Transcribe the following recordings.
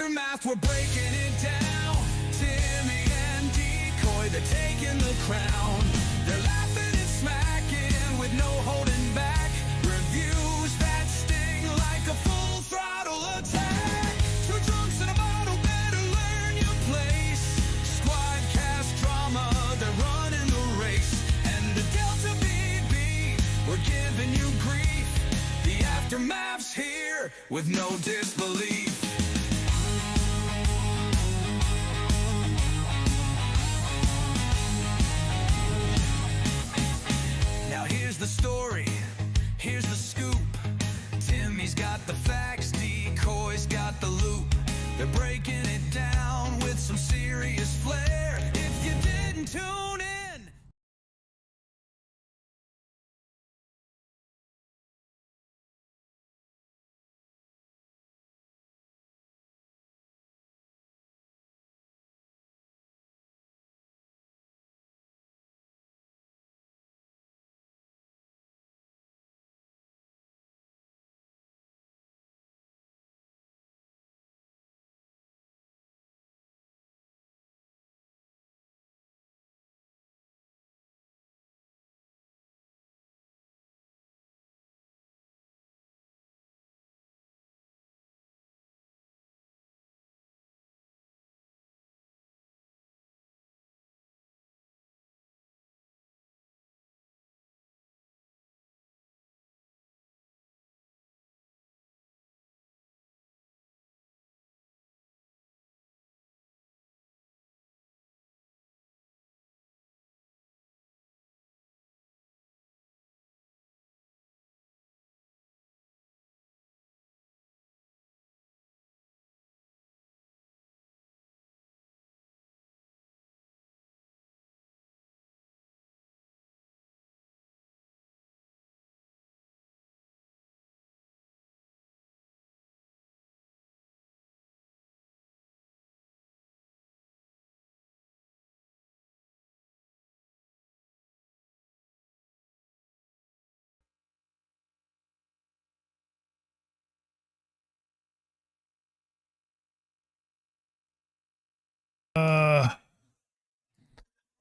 aftermath, we're breaking it down. Timmy and Decoy, they're taking the crown. They're laughing and smacking with no holding back. Reviews that sting like a full throttle attack. Two drunks in a bottle, better learn your place. Squad cast drama, they're running the race. And the Delta BB, we're giving you grief. The aftermath's here with no disbelief. Now here's the story, here's the scoop. Timmy's got the facts, Decoy's got the loop. They're breaking it down with some serious flair. If you didn't tune in.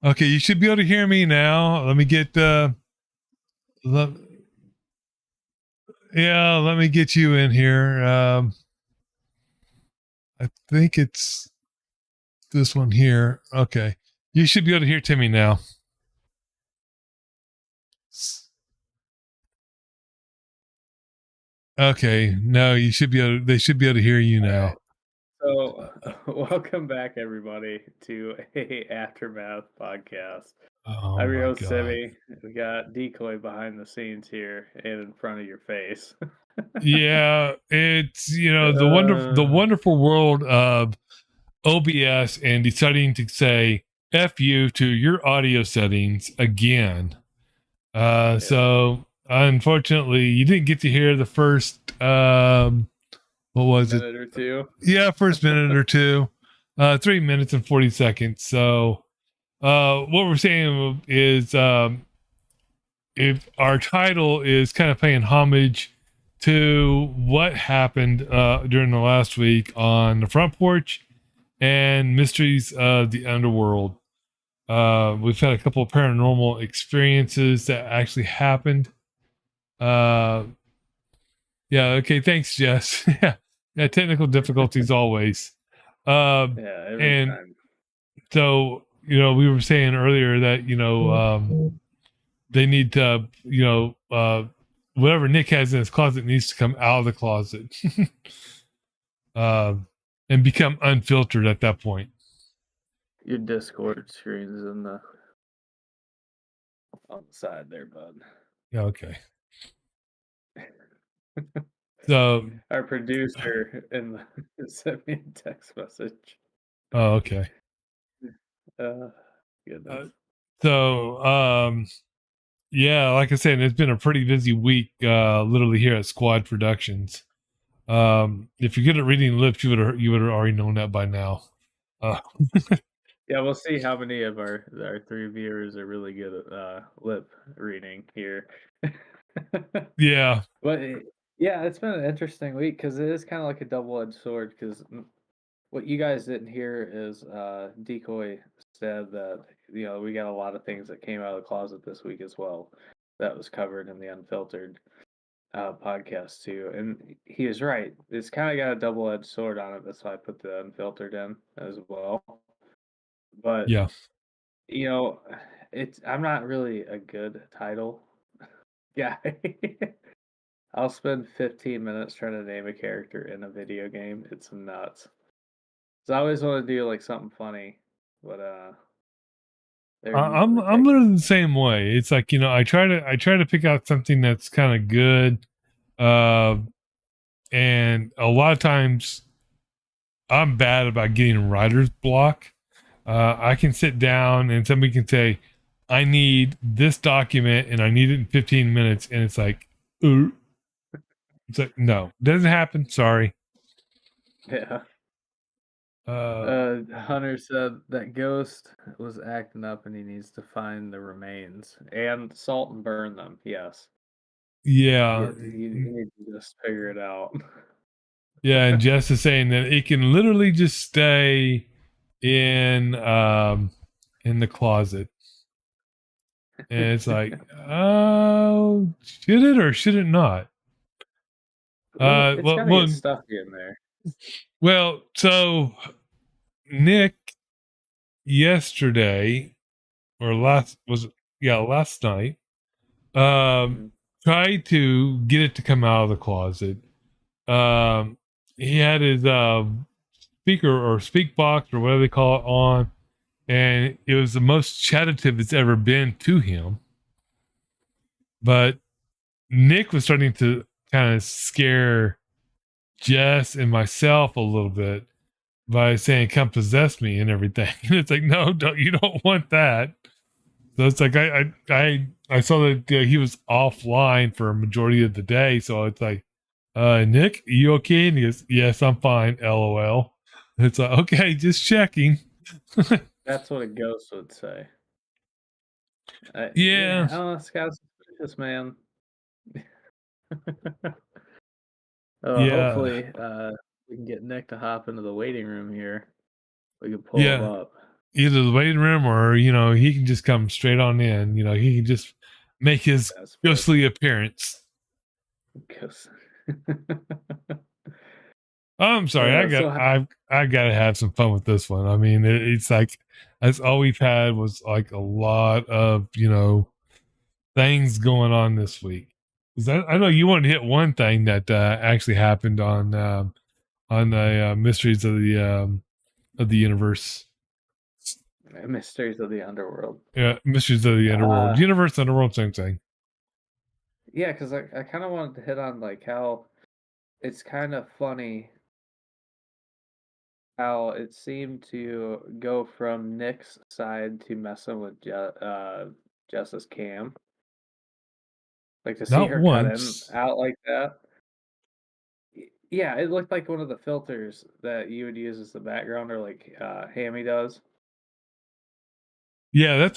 Okay, you should be able to hear me now. Let me get let me get you in here. I think it's this one here. Okay. You should be able to hear Timmy now. Okay. No, you should be able they should be able to hear you now. Right. So, welcome back, everybody, to a Aftermath podcast. Oh, I'm your my host, God. Timmy. We got Decoy behind the scenes here and in front of your face. Yeah, it's the wonderful world of OBS and deciding to say F you to your audio settings again. So unfortunately you didn't get to hear the first what was minute or two. Yeah, first minute or two. 3 minutes and 40 seconds. So what we're saying is if our title is kind of paying homage to what happened during the last week on the front porch and mysteries of the underworld. We've had a couple of paranormal experiences that actually happened. Yeah, okay, thanks, Jess. Yeah, technical difficulties always. Every time. So, we were saying earlier that, they need to, whatever Nick has in his closet needs to come out of the closet. And become unfiltered at that point. Your Discord screen's on the side there, bud. Yeah, okay. So our producer sent me a text message. Oh, okay. Goodness. Yeah, like I said, it's been a pretty busy week, literally here at Squad Productions. If you're good at reading lips, you would have already known that by now. Yeah, we'll see how many of our 3 viewers are really good at lip reading here. Yeah. But yeah, it's been an interesting week because it is kind of like a double-edged sword because what you guys didn't hear is Decoy said that we got a lot of things that came out of the closet this week as well. That was covered in the Unfiltered podcast too, and he was right. It's kind of got a double-edged sword on it. That's why I put the Unfiltered in as well. But Yeah. I'm not really a good title guy. I'll spend 15 minutes trying to name a character in a video game. It's nuts. So I always want to do like something funny, but they're I'm usually taken. literally the same way. It's like, I try to pick out something that's kind of good. And a lot of times I'm bad about getting writer's block. I can sit down and somebody can say, I need this document and I need it in 15 minutes. And it's like, ooh. It's like, no, doesn't happen. Sorry. Yeah. Uh, Hunter said that Ghost was acting up and he needs to find the remains and salt and burn them. Yes. yeah. You need to just figure it out. Yeah. And Jess is saying that it can literally just stay in the closet. And it's like, oh, should it or should it not? It's Well, gotta get stuffy in there. well, so Nick yesterday or last night, tried to get it to come out of the closet. He had his speaker or speak box or whatever they call it on, and it was the most chattive it's ever been to him. But Nick was starting to kind of scare Jess and myself a little bit by saying, "Come possess me" and everything. And it's like, no, you don't want that. So it's like I saw that he was offline for a majority of the day. So it's like, Nick, you okay? And he goes, yes, I'm fine. LOL. And it's like, okay, just checking. That's what a ghost would say. Yeah. I don't know, it's kind of suspicious, man. Hopefully, we can get Nick to hop into the waiting room here. We can pull him up. Either the waiting room or, he can just come straight on in. He can just make his ghostly appearance. I'm sorry. I got to have some fun with this one. I mean, it's like, that's all we've had was like a lot of, things going on this week. Because I know you wanted to hit one thing that actually happened on the Mysteries of the Universe. Mysteries of the Underworld. Yeah, Mysteries of the Underworld. Universe, Underworld, same thing. Yeah, because I kind of wanted to hit on like how it's kind of funny how it seemed to go from Nick's side to messing with Jess's cam. Like to see Not her once. cut out like that. Yeah, it looked like one of the filters that you would use as the background, or like Hammy does. Yeah,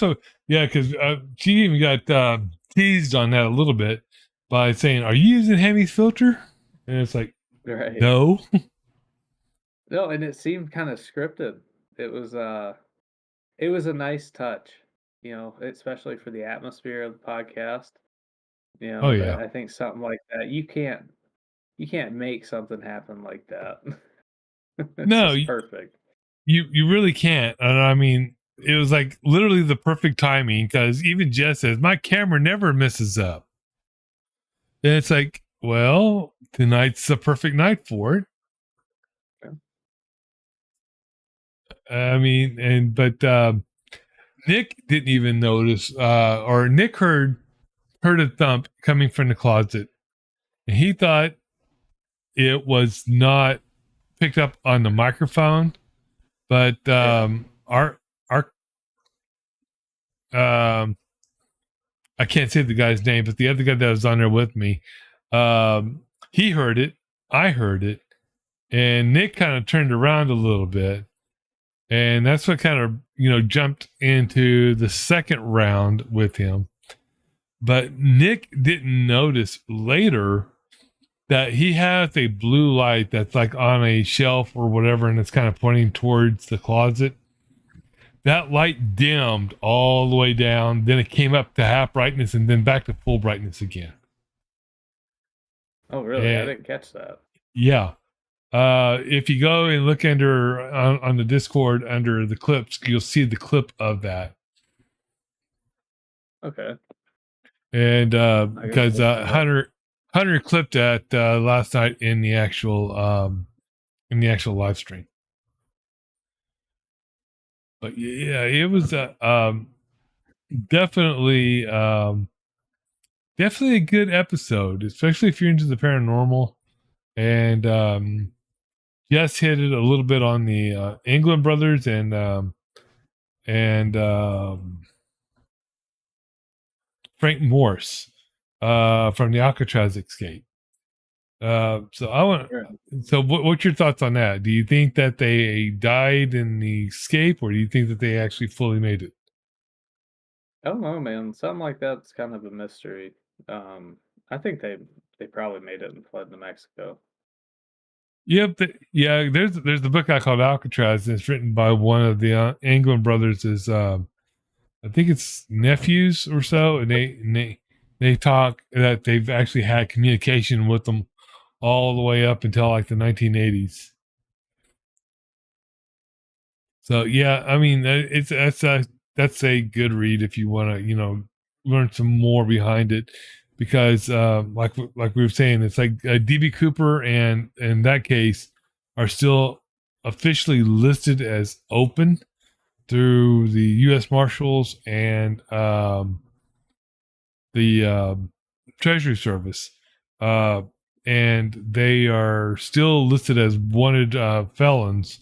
because she even got teased on that a little bit by saying, "Are you using Hammy's filter?" And it's like, Right. no. No, and it seemed kind of scripted. It was a nice touch, especially for the atmosphere of the podcast. Oh yeah. I think something like that, you can't make something happen like that. It's perfect. You really can't. And I mean, it was like literally the perfect timing, because even Jess says my camera never misses up. And it's like, well, tonight's the perfect night for it. I mean, but Nick didn't even notice, or Nick heard a thump coming from the closet, and he thought it was not picked up on the microphone, but our I can't say the guy's name, but the other guy that was on there with me, he heard it, I heard it, and Nick kind of turned around a little bit. And that's what kind of, jumped into the second round with him. But Nick didn't notice later that he has a blue light that's like on a shelf or whatever, and it's kind of pointing towards the closet. That light dimmed all the way down, then it came up to half brightness and then back to full brightness again. Oh, really? I And didn't catch that. yeah. If you go and look under on the Discord under the clips, you'll see the clip of that. Okay. And I guess because I'll look that up. Hunter clipped that last night in the actual live stream. But yeah, it was definitely definitely a good episode, especially if you're into the paranormal. And Jess hit it a little bit on the England brothers and Frank Morse from the Alcatraz escape. So I want. Sure. So what's your thoughts on that? Do you think that they died in the escape, or do you think that they actually fully made it? I don't know, man. Something like that's kind of a mystery. I think they probably made it and fled to Mexico. Yep. Yeah. There's the book I called Alcatraz. And it's written by one of the England brothers. Is I think it's nephews or so, and they talk that they've actually had communication with them all the way up until like the 1980s. So yeah, I mean that's a good read if you want to learn some more behind it, because like we were saying, it's like DB Cooper and in that case are still officially listed as open through the U.S. Marshals and the Treasury Service, and they are still listed as wanted felons,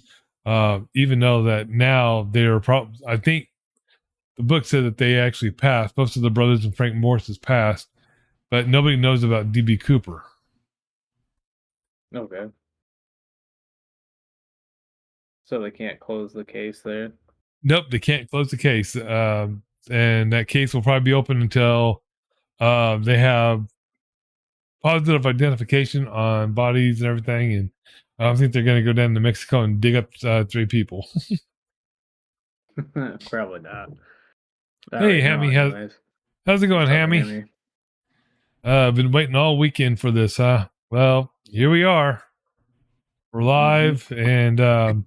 even though that now they're I think the book said that they actually passed. Most of the brothers and Frank Morse has passed, but nobody knows about DB Cooper. Okay. So they can't close the case there. Nope, they can't close the case, and that case will probably be open until they have positive identification on bodies and everything. And I don't think they're going to go down to Mexico and dig up 3 people. Probably not. Not Hey, right now, Hammy, anyways. how's it going, What's up, Hammy? Hammy? Been waiting all weekend for this, huh? Well, here we are. We're live, and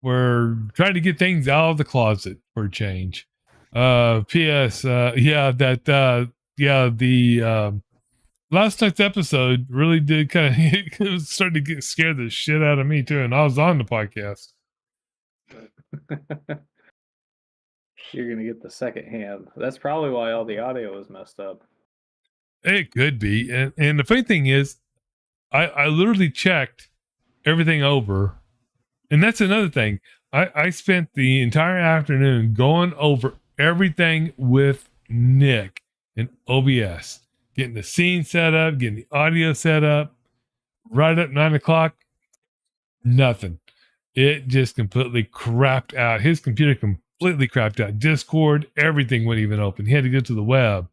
we're trying to get things out of the closet for a change. P.S. The last night's episode really did kind of it was starting to get scared the shit out of me too, and I was on the podcast. You're gonna get the second hand. That's probably why all the audio is messed up. It could be, and the funny thing is, I literally checked everything over, and that's another thing. I spent the entire afternoon going over everything with Nick and OBS, getting the scene set up, getting the audio set up. Right at 9:00, nothing. It just completely crapped out. His computer completely crapped out. Discord, everything wouldn't even open. He had to go to the web.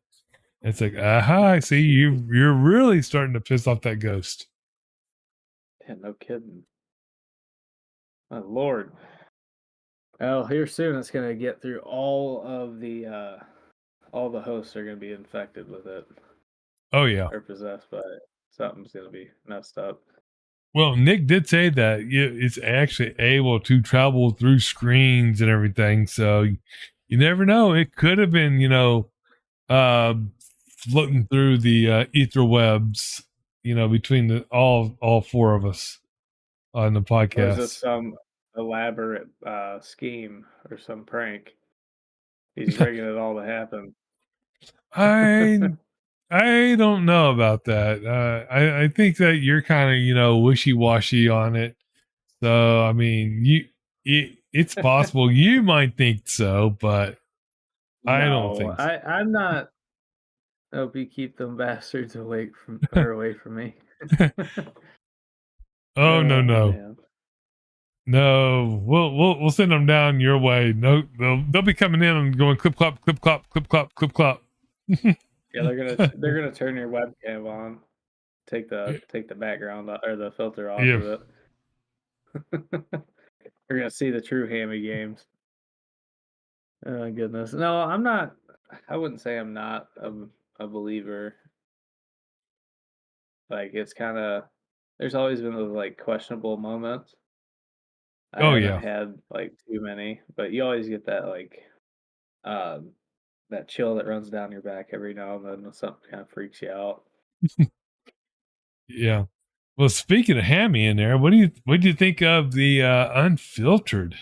It's like, aha, I see you're really starting to piss off that ghost. Yeah, no kidding. My lord. Well, here soon it's gonna get through all the hosts are gonna be infected with it Oh yeah. or possessed by it. Something's gonna be messed up. Well, Nick did say that it's actually able to travel through screens and everything. So you never know. It could have been, uh, floating through the ether webs, between all 4 of us on the Or is this podcast. some elaborate scheme or some prank? He's rigging it all to happen. I I don't know about that. I think that you're kind of wishy washy on it. So I mean, it's possible you might think so, but I don't No, think so. I'm not. Hope you keep them bastards away from me. Oh no Oh no man. no! We'll send them down your way. No, they'll be coming in and going clip clop clip clop clip clop clip clop. Yeah, they're gonna turn your webcam on. take the background or the filter off Yeah. of it. We're gonna see the true Hammy games. Oh goodness. No, I'm not. I wouldn't say I'm not a believer. Like it's kind of. There's always been those like questionable moments. I Oh haven't yeah. had like too many, but you always get that um that chill that runs down your back every now and then when something kind of freaks you out. Yeah. Well, speaking of Hammy in there, what do you think of the Unfiltered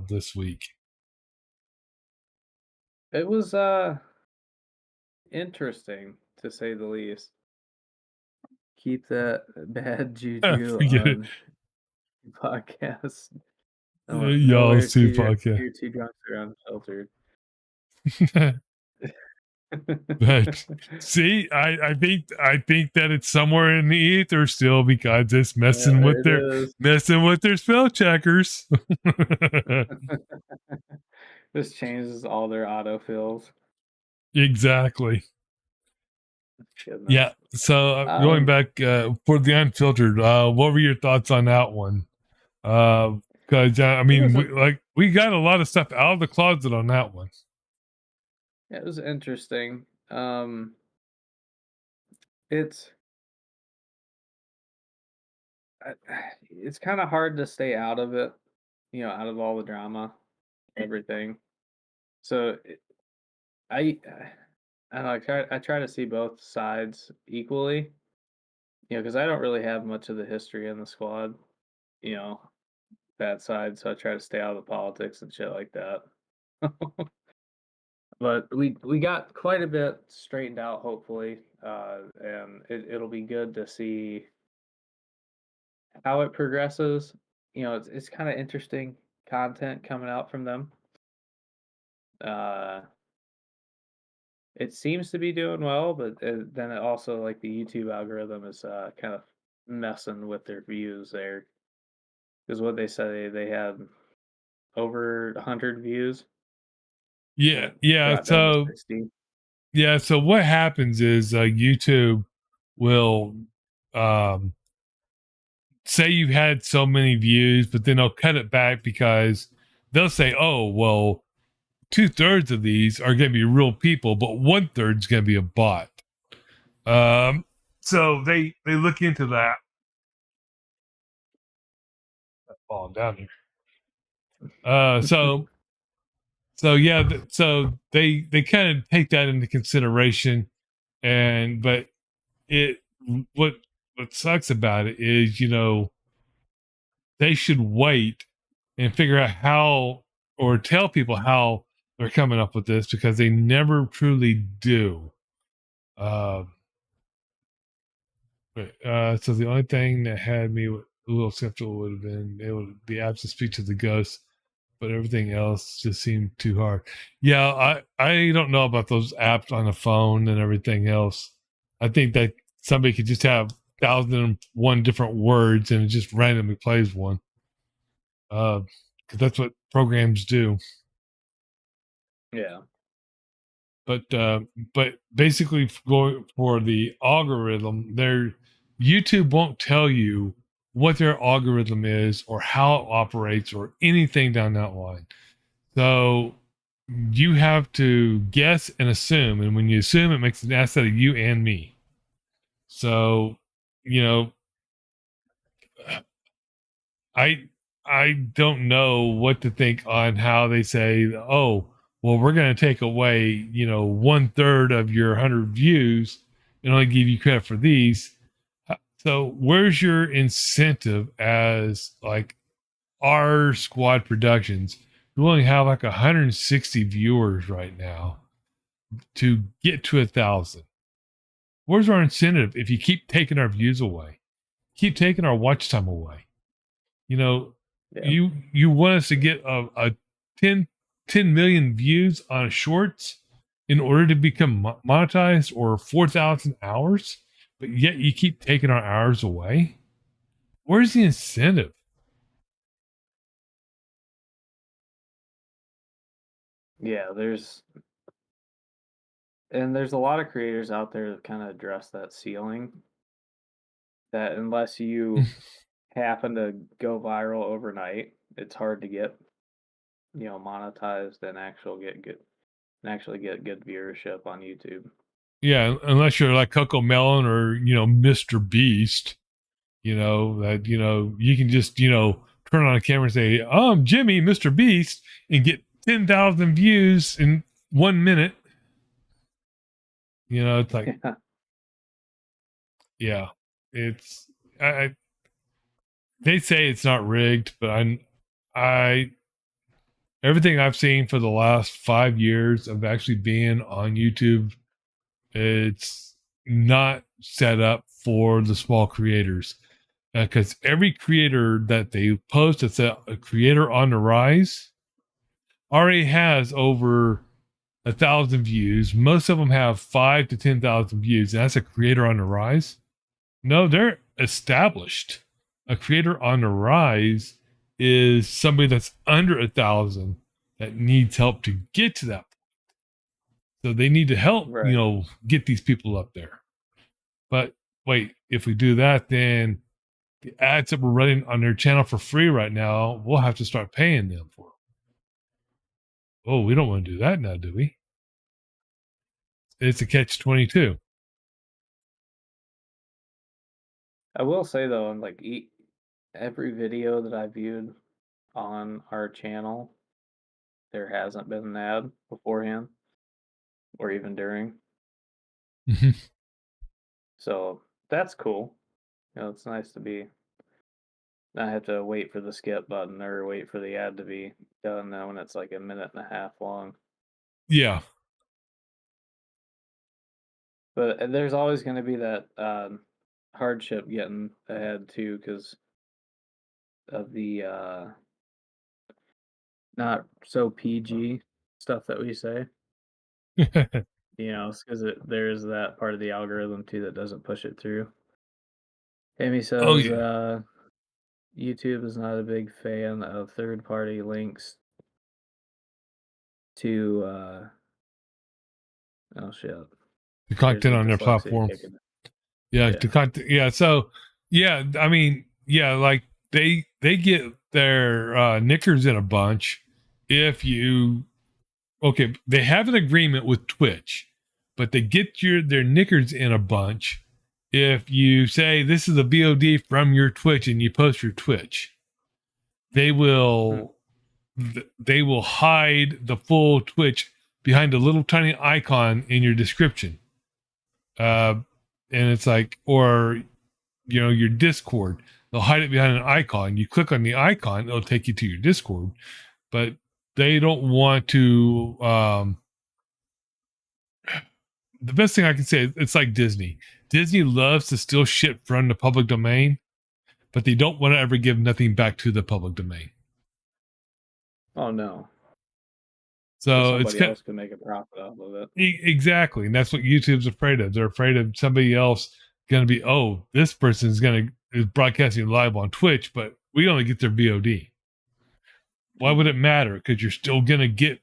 this week? It was interesting to say the least. Keep that bad juju Forget it. on your podcast. Y'all's Nowhere's two too drunk. podcast. You're too drunk or unfiltered. But see, I think that it's somewhere in the ether still because it's Yeah, there it is. messing with their spell checkers. This changes all their autofills. Exactly. Yeah. Goodness. So going Um, back for the Unfiltered, what were your thoughts on that one? Because I it mean, was a we got a lot of stuff out of the closet on that one. it was interesting. It's I- it's kind of hard to stay out of it, out of all the drama, everything. So I I don't know, I try to see both sides equally, because I don't really have much of the history in the squad, you know, that side, so I try to stay out of the politics and shit like that. But we got quite a bit straightened out, hopefully, and it'll be good to see how it progresses. It's kind of interesting content coming out from them. Uh, it seems to be doing well, but then it also like the YouTube algorithm is kind of messing with their views there because what they say they had over 100 views and Yeah, it yeah. dropped down to So 60. yeah, so what happens is YouTube will um, say you've had so many views, but then they'll cut it back because they'll say, "Oh, well, 2/3 of these are going to be real people, but 1/3 is going to be a bot." Um, so they look into that. Falling down here. So yeah, so they kind of take that into consideration, and but it what what sucks about it is they should wait and figure out how or tell people how they're coming up with this because they never truly do. Uh, so the only thing that had me a little skeptical would have been able to be able to speak to the ghost, but everything else just seemed too hard. Yeah, I don't know about those apps on the phone and everything else. I think that somebody could just have 1,001 different words and it just randomly plays one. Because that's what programs do. Yeah. But basically, going for the algorithm, their YouTube won't tell you what their algorithm is or how it operates or anything down that line. So you have to guess and assume, and when you assume, it makes an ass out of you and me. So you know, I I don't know what to think on how they say, oh, well, we're going to take away, 1/3 of your 100 views and only give you credit for these. So where's your incentive as like our squad productions? We only have like 160 viewers right now to get to 1,000. Where's our incentive if you keep taking our views away, keep taking our watch time away? you know Yeah. you want us to get a 10 million views on shorts in order to become monetized or 4,000 hours, but yet you keep taking our hours away. Where's the incentive? Yeah, there's a lot of creators out there that kind of address that ceiling. that unless you happen to go viral overnight, it's hard to get, monetized and actually get good viewership on YouTube. Yeah, unless you're like Coco Melon or Mr. Beast, that you can just turn on a camera and say, "I'm Jimmy, Mr. Beast," and get 10,000 views in 1 minute. It's like, yeah, it's I. They say it's not rigged, but I everything I've seen for the last 5 years of actually being on YouTube, it's not set up for the small creators, because every creator that they post that's a creator on the rise already has over 1,000 views. Most of them have 5 to 10,000 views, and that's a creator on the rise. No, they're established. A creator on the rise is somebody that's under 1,000 that needs help to get to that. So they need to help, Right. get these people up there. But wait, if we do that, then the ads that we're running on their channel for free right now, we'll have to start paying them for them. Oh, we don't want to do that now, do we? It's a catch-22. I will say though, like every video that I viewed on our channel, there hasn't been an ad beforehand or even during. Mhm. So that's cool. It's nice to be not have to wait for the skip button or wait for the ad to be done now when it's like a minute and a half long. Yeah. But there's always going to be that hardship getting ahead too because of the not so PG stuff that we say. Because there's that part of the algorithm too that doesn't push it through. Amy Oh, says yeah. YouTube is not a big fan of third-party links to oh shit. The Here's content the on their dyslexia platform. kicking. Yeah, Yeah. the content. Yeah, so yeah, I mean, yeah, like they get their knickers in a bunch if you okay, they have an agreement with Twitch, but they get their knickers in a bunch if you say this is a VOD from your Twitch and you post your Twitch. They Hmm. will they will hide the full Twitch behind a little tiny icon in your description. And it's like, or your Discord, they'll hide it behind an icon. You click on the icon, it'll take you to your Discord, but they don't want to the best thing I can say, it's like Disney loves to steal shit from the public domain, but they don't want to ever give nothing back to the public domain. Oh no. So So it's somebody else can make a profit off of it. exactly, and that's what YouTube's afraid of. They're afraid of somebody else going to be, oh, this person is broadcasting live on Twitch, but we only get their VOD. Why would it matter? Because you're still going to get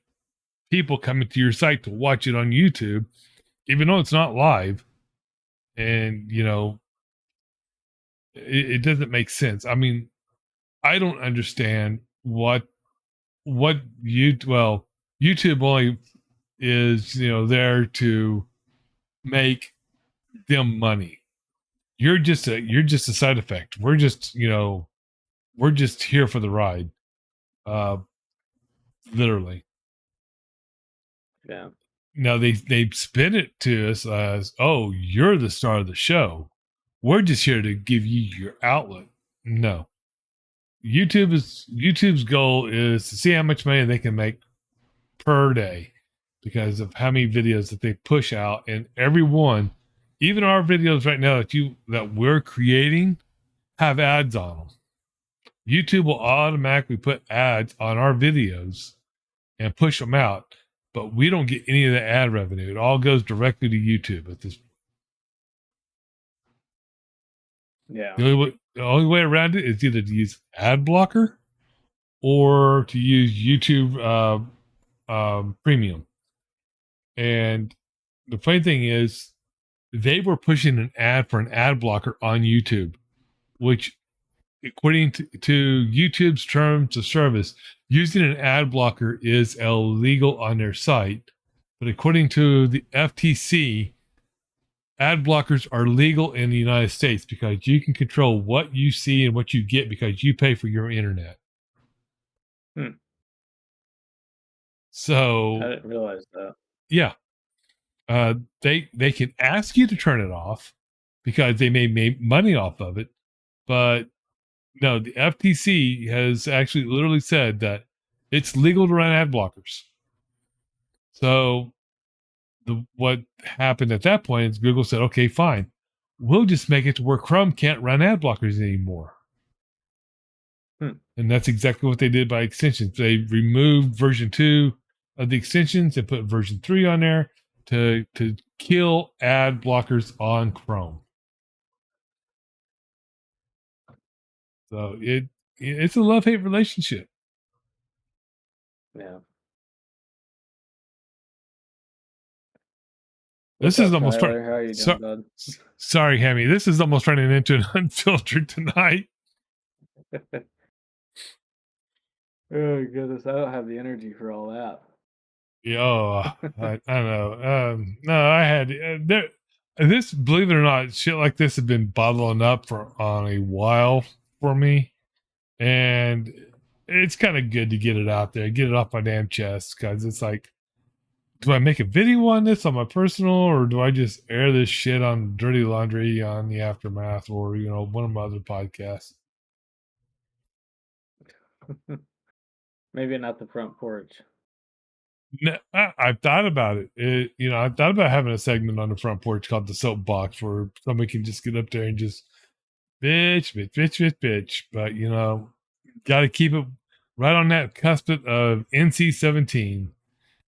people coming to your site to watch it on YouTube, even though it's not live. And it doesn't make sense. I mean, I don't understand what YouTube only is there to make them money. You're just a side effect. We're just here for the ride. Uh Literally. Yeah. Now they spin it to us as, oh, you're the star of the show. We're just here to give you your outlet. No. YouTube's goal is to see how much money they can make per day because of how many videos that they push out, and every one, even our videos right now that we're creating, have ads on them. YouTube will automatically put ads on our videos and push them out, but we don't get any of the ad revenue. It all goes directly to YouTube at this. Yeah. The only way around it is either to use ad blocker or to use YouTube Premium. And the funny thing is, they were pushing an ad for an ad blocker on YouTube, which, according to YouTube's terms of service, using an ad blocker is illegal on their site. But according to the FTC, ad blockers are legal in the United States because you can control what you see and what you get because you pay for your internet. I So, didn't realize that. yeah, they can ask you to turn it off because they may make money off of it. But no, the FTC has actually literally said that it's legal to run ad blockers. So what happened at that point is Google said, okay, fine. We'll just make it to where Chrome can't run ad blockers anymore. And that's exactly what they did by extensions. They removed version 2 of the extensions and put version 3 on there to kill ad blockers on Chrome. So it's a love-hate relationship. Yeah. This What's is up, almost Tyler? How are you doing, bud? Sorry, Hammy. This is almost running into an unfiltered tonight. Oh goodness, I don't have the energy for all that. Yeah, I don't know. No, I had there. This, believe it or not, shit like this has been bottling up for on a while for me, and it's kind of good to get it out there, get it off my damn chest, because it's like, do I make a video on this on my personal, or do I just air this shit on Dirty Laundry on the Aftermath, or one of my other podcasts? Maybe not the front porch. No, I've thought about it. I thought about having a segment on the front porch called the soapbox, where somebody can just get up there and just bitch, bitch, bitch, bitch, bitch. But got to keep it right on that cusp of NC-17.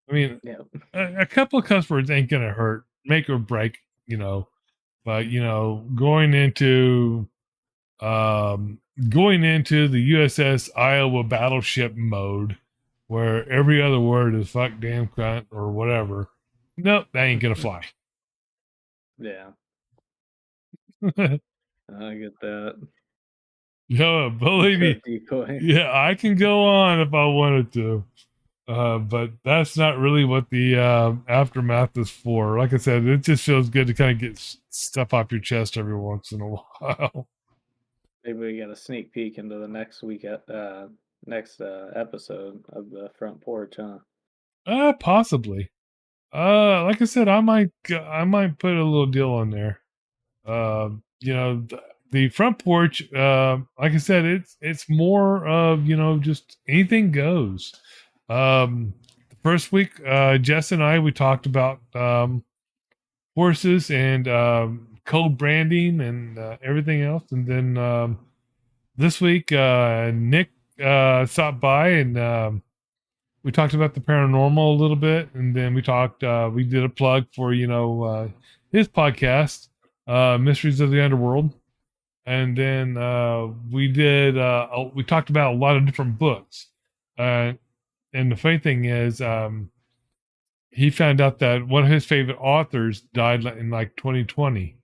I mean, Yeah. a couple of cuss words ain't gonna hurt, make or break. But going into the USS Iowa battleship mode, where every other word is fuck, damn, cunt, or whatever. Nope, that ain't gonna fly. Yeah. I get that. Yo, believe me, Decoy. yeah, I can go on if I wanted to. But that's not really what the aftermath is for. Like I said, it just feels good to kind of get stuff off your chest every once in a while. Maybe we get a sneak peek into the next week next episode of the front porch, huh? Possibly. Like I said, I might put a little deal on there. The front porch. Like I said, it's more of just anything goes. The first week, Jess and we talked about horses and cold branding and everything else, and then this week, Nick stopped by and we talked about the paranormal a little bit, and then we did a plug for his podcast, Mysteries of the Underworld, and then we talked about a lot of different books, and the funny thing is, he found out that one of his favorite authors died in like 2020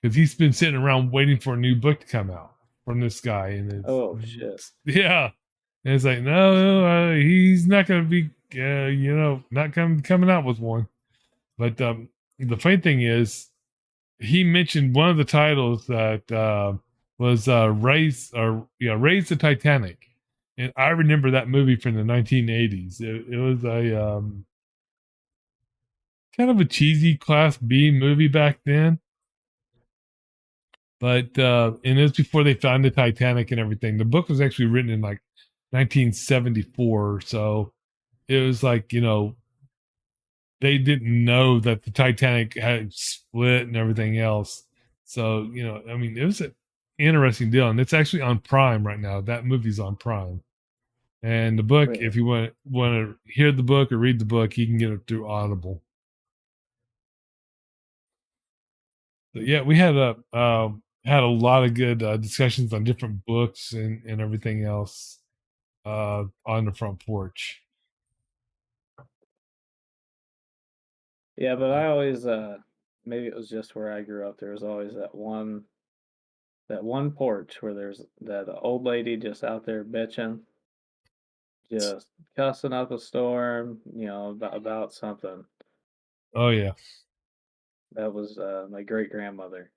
because he's been sitting around waiting for a new book to come out from this guy, and Oh shit. yeah. And it's like, no, he's not going to be, not coming out with one. But the funny thing is, he mentioned one of the titles that was Raise the Titanic, and I remember that movie from the 1980s. It was a kind of a cheesy Class B movie back then. But and it was before they found the Titanic and everything. The book was actually written in like 1974, so it was like they didn't know that the Titanic had split and everything else. So I mean, it was an interesting deal, and it's actually on Prime right now. That movie's on Prime, and the book, Really? if you want to hear the book or read the book, you can get it through Audible. So yeah, we had a lot of good discussions on different books and everything else on the front porch. Yeah, but I always maybe it was just where I grew up. There was always that one porch where there's that old lady just out there bitching, just cussing up a storm, about something. Oh yeah. That was my great grandmother.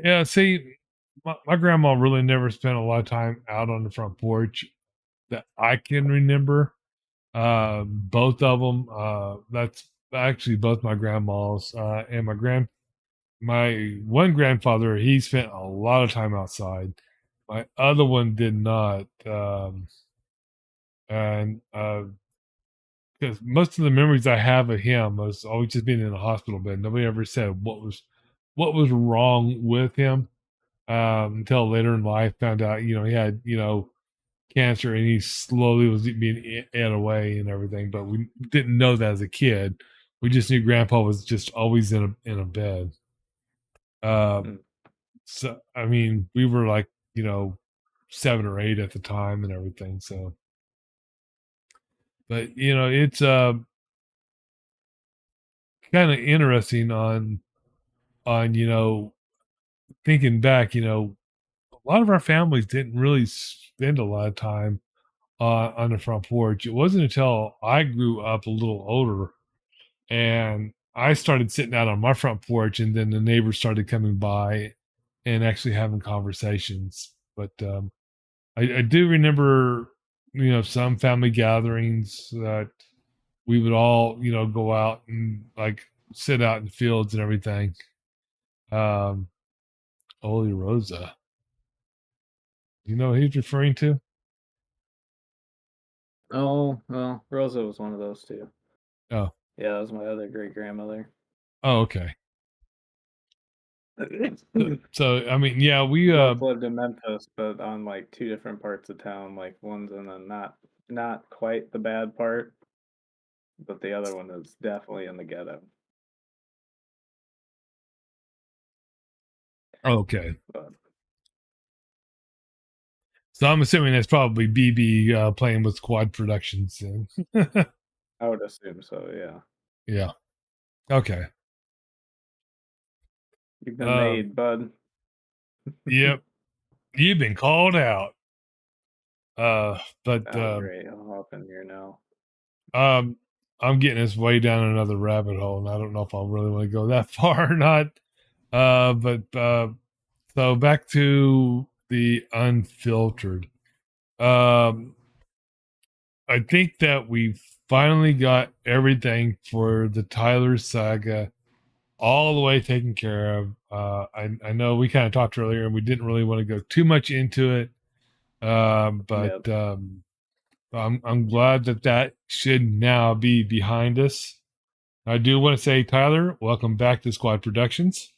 Yeah, see, my grandma really never spent a lot of time out on the front porch that I can remember. Both of them. That's actually both my grandmas and my one grandfather. He spent a lot of time outside. My other one did not, and because most of the memories I have of him was always just being in the hospital bed. Nobody ever said what was wrong with him until later in life. Found out, he had cancer, and he slowly was being ate away and everything. But we didn't know that as a kid. We just knew Grandpa was just always in a bed. Mm. So I mean, we were like 7 or 8 at the time and everything. So, but it's kind of interesting on thinking back. A lot of our families didn't really spend a lot of time on the front porch. It wasn't until I grew up a little older and I started sitting out on my front porch, and then the neighbors started coming by and actually having conversations. But I do remember, some family gatherings that we would all, go out and like sit out in the fields and everything. Um, Holy Rosa, you know what he's referring to? Oh, well, Rosa was one of those too. Oh, Yeah, that was my other great grandmother. oh, okay. So I mean, yeah, we Both lived in Memphis, but on like two different parts of town. Like one's in a not quite the bad part, but the other one is definitely in the ghetto. okay. But So I'm assuming that's probably BB playing with Quad Productions. Then. I would assume so. Yeah, Yeah. Okay. you've been Um. made, bud. Yep. You've been called out. Uh. But Oh, great! I'll hop in here now. um. I'm getting us way down another rabbit hole, and I don't know if I really want to go that far or not. But so back to the unfiltered. Um. I think that we finally got everything for the Tyler saga all the way taken care of. I know we kind of talked earlier and we didn't really want to go too much into it. Yep. But I'm glad that should now be behind us. I do want to say, Tyler, welcome back to Squad Productions.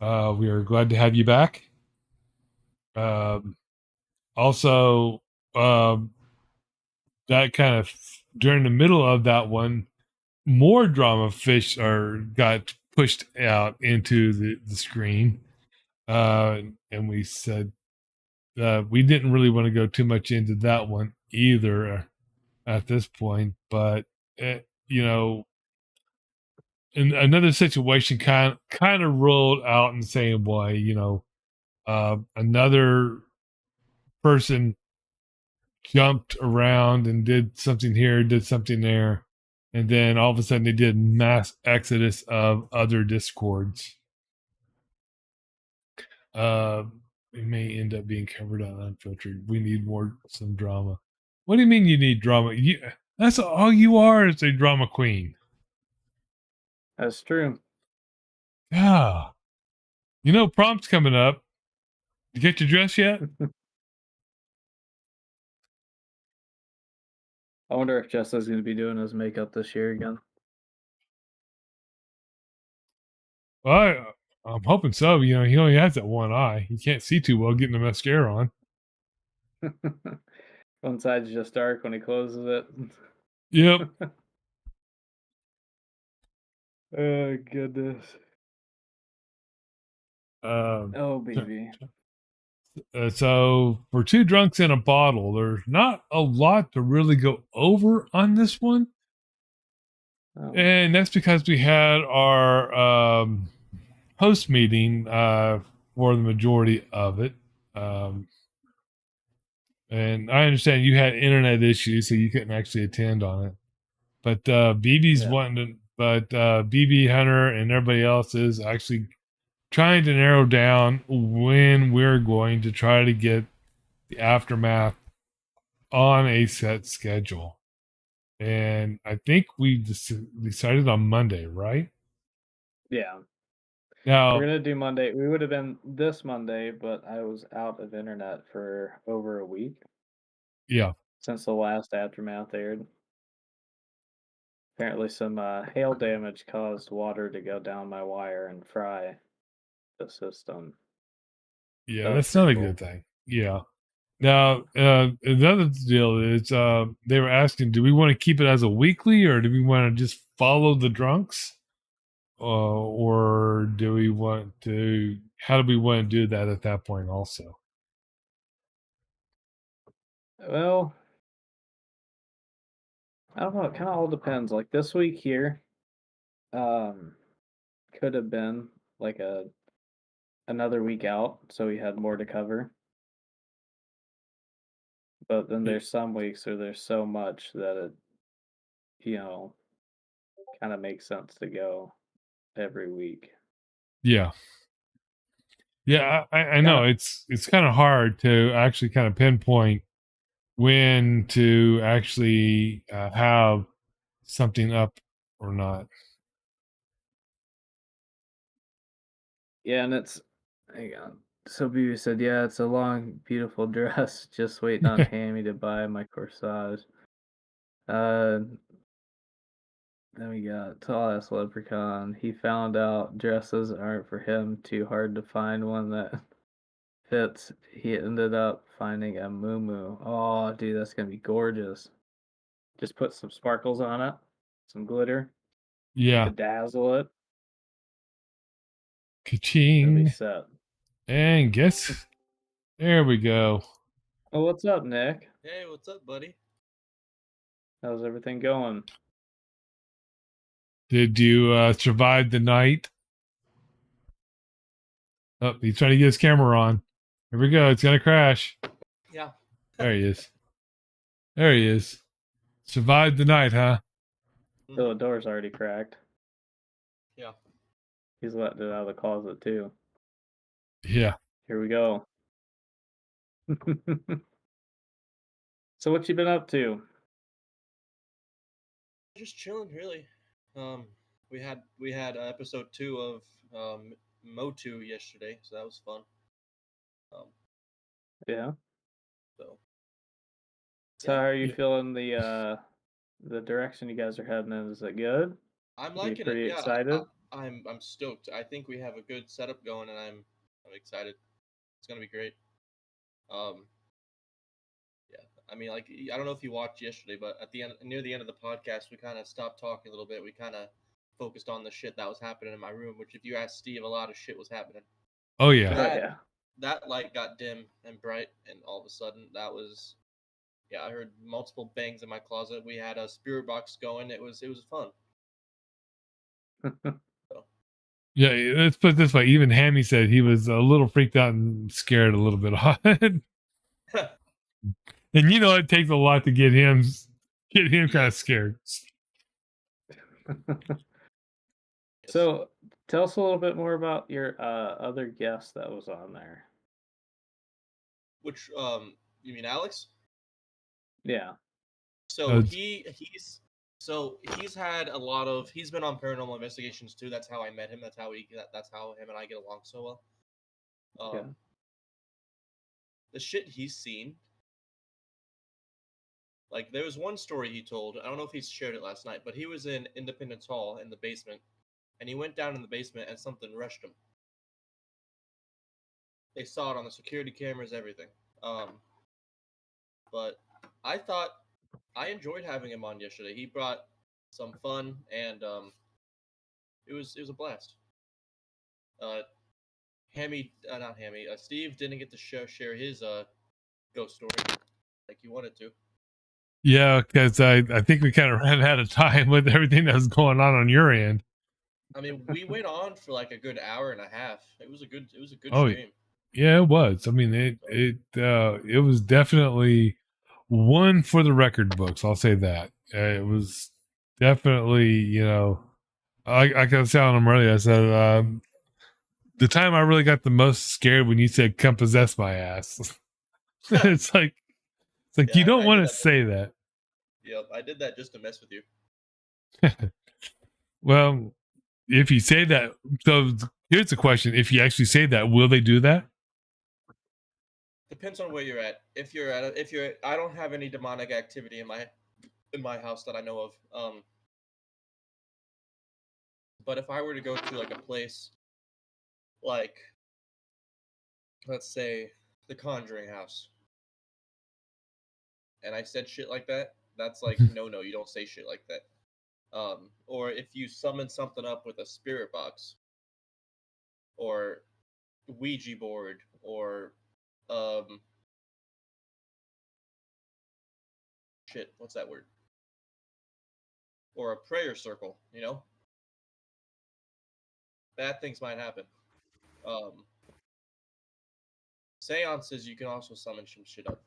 We are glad to have you back. Um, Also, um, that kind of during the middle of that one, more drama fish are got pushed out into the screen. And we said we didn't really want to go too much into that one either at this point, but you know, in another situation kind of rolled out in the same way. Another person jumped around and did something here, did something there, and then all of a sudden they did mass exodus of other discords. Uh, it may end up being covered on Unfiltered. We need some drama. What do you mean you need drama? That's all you are is a drama queen. That's true. Yeah. Prompt's coming up. You get your dress yet? I wonder if Jesse's going to be doing his makeup this year again. Well, I'm hoping so. He only has that one eye. He can't see too well getting the mascara on. One side's just dark when he closes it. Yep. Oh, goodness. Um, Oh, baby. so for two drunks in a bottle, there's not a lot to really go over on this one. Oh, And that's because we had our host meeting for the majority of it. Um, and I understand you had internet issues, so you couldn't actually attend on it. But BB's yeah. wanting to, but BB Hunter and everybody else is actually trying to narrow down when we're going to try to get the aftermath on a set schedule. And I think we decided on Monday, right? Yeah. We're Now, gonna do Monday. We would have been this Monday, but I was out of internet for over a week yeah, since the last Aftermath aired. Apparently, some hail damage caused water to go down my wire and fry the system. yeah, That was that's not pretty a cool. good thing. Yeah. Now, another deal is they were asking, do we want to keep it as a weekly or do we want to just follow the drunks? Or do we want to, how do we want to do that at that point also? Well, I don't know. It kind of all depends. Like this week here, um, could have been like another week out, so we had more to cover. But then there's some weeks where there's so much that it, you know, kind of makes sense to go every week. Yeah. Yeah, I Kind know of, it's kind of hard to actually kind of pinpoint when to actually have something up or not. yeah, and it's, hang on. So BB said, yeah, it's a long, beautiful dress. Just waiting on Hammy to buy my corsage. Uh, then we got Tall Ass Leprechaun. He found out dresses aren't for him. Too hard to find one that fits. He ended up finding a moo. Oh, dude, that's gonna be gorgeous. Just put some sparkles on it, some glitter, Yeah. bedazzle it. Gonna be Ka-ching. set. And guess, there we go. Oh, what's up, Nick? Hey, what's up, buddy? How's everything going? Did you survive the night? Oh, he's trying to get his camera on. Here we go. It's going to crash. Yeah. There he is. There he is. Survived the night, huh? Oh, the door's already cracked. Yeah. He's letting it out of the closet too. Yeah. Here we go. So what you been up to? Just chilling, really. Um, we had episode 2 of Motu yesterday, so that was fun. Um, Yeah. so So yeah, how are you Yeah. feeling the direction you guys are heading in? Is it good? I'm You liking it. pretty Yeah, excited? I'm stoked. I think we have a good setup going, and I'm excited. It's gonna be great. Um, yeah. I mean, like I don't know if you watched yesterday, but at the end, near the end of the podcast, we kind of stopped talking a little bit. We kind of focused on the shit that was happening in my room. Which, if you ask Steve, a lot of shit was happening. Oh, yeah. Oh That yeah. that light got dim and bright, and all of a sudden, I heard multiple bangs in my closet. We had a spirit box going. It was fun. So, Yeah. Let's put it this way. Even Hammy said he was a little freaked out and scared a little bit. And you know, it takes a lot to get him kind of scared. yes. So tell us a little bit more about your other guest that was on there. Which you mean Alex? Yeah. So Uh, he's had a lot of he's been on paranormal investigations too. That's how I met him. That's how him and I get along so well. Yeah. The shit he's seen. Like there was one story he told. I don't know if he's shared it last night, but he was in Independence Hall in the basement, and he went down in the basement and something rushed him. They saw it on the security cameras, everything. But I thought I enjoyed having him on yesterday. He brought some fun, and it was a blast. Uh, not Hammy. Steve didn't get to share his ghost story like he wanted to. Yeah, because I think we kind of ran out of time with everything that was going on your end. I mean, we went on for like a good hour and a half. It was a good Oh, stream. yeah, it was. I mean, it was definitely one for the record books. I'll say that. It was definitely, I was telling him earlier. I said the time I really got the most scared when you said "come possess my ass." it's like you Yeah, don't I want did to that. say that. Yep, I did that just to mess with you. Well, if you say that, so here's the question: if you actually say that, will they do that? Depends on where you're at. I don't have any demonic activity in my house that I know of. But if I were to go to like a place like, let's say, the Conjuring House, and I said shit like that, that's like no, you don't say shit like that. Or if you summon something up with a spirit box or Ouija board or um shit, what's that word? Or a prayer circle, bad things might happen. Um, Seances, you can also summon some shit up.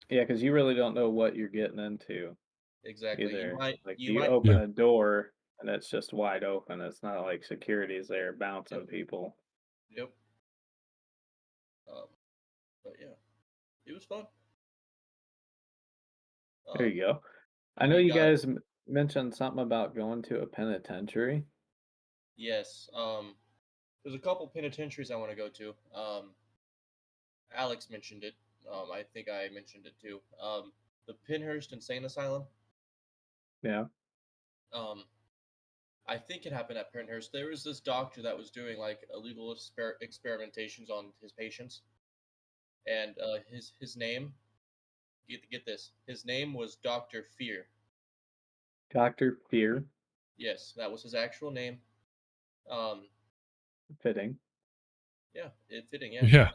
Yeah, because you really don't know what you're getting into Exactly. either. Like, You you might. open Yeah. a door and it's just wide open. It's not like security's there bouncing Yep. people. Yep. But yeah, it was fun. There you go. I know We you got guys mentioned something about going to a penitentiary. yes. There's a couple penitentiaries I want to go to. Alex mentioned it. I think I mentioned it too. The Pinhurst Insane Asylum. Yeah. Um, I think it happened at Pinhurst. There was this doctor that was doing like illegal experimentations on his patients, and his name. Get this. His name was Doctor Fear. Dr. Fear, Yes, that was his actual name. Um, fitting. yeah, it fitting. Yeah. Yeah.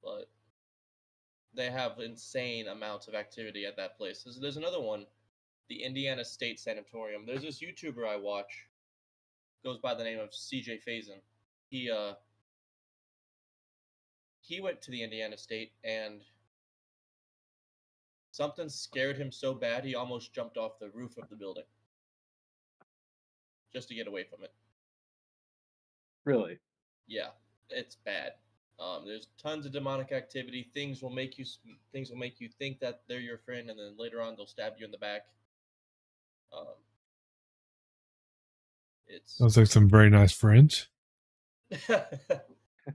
But they have insane amounts of activity at that place. There's another one, the Indiana State Sanatorium. There's this YouTuber I watch, goes by the name of CJ Faison. He uh he went to the Indiana State and something scared him so bad he almost jumped off the roof of the building just to get away from it. Really? Yeah, it's bad. There's tons of demonic activity. Things will make you think that they're your friend, and then later on they'll stab you in the back. Um, it's Sounds like some very nice friends. it's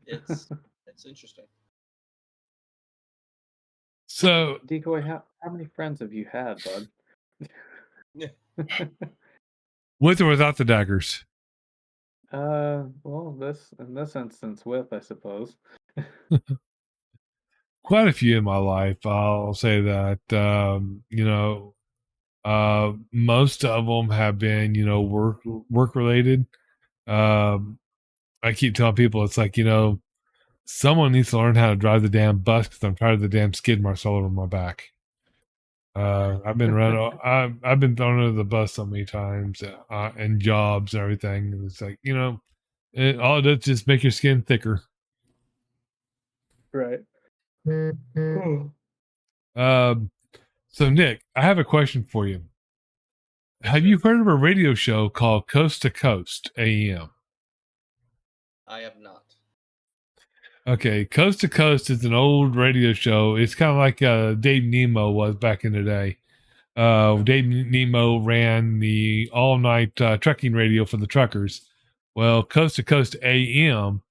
it's interesting. So, Decoy, how many friends have you had, bud? with or without the daggers? Well, in this instance, with, I suppose. Quite a few in my life. I'll say that. Most of them have been, work related. Um, I keep telling people it's like, someone needs to learn how to drive the damn bus because I'm tired of the damn skid marks all over my back. I've been run. I've been thrown under the bus so many times, and jobs and everything. And it's like, all it does is just make your skin thicker. Right. Um, so Nick, I have a question for you. Have you heard of a radio show called Coast to Coast AM? I have not. Okay, Coast to Coast is an old radio show. It's kind of like Dave Nemo was back in the day. Dave Nemo ran the all-night trucking radio for the truckers. Well, Coast to Coast AM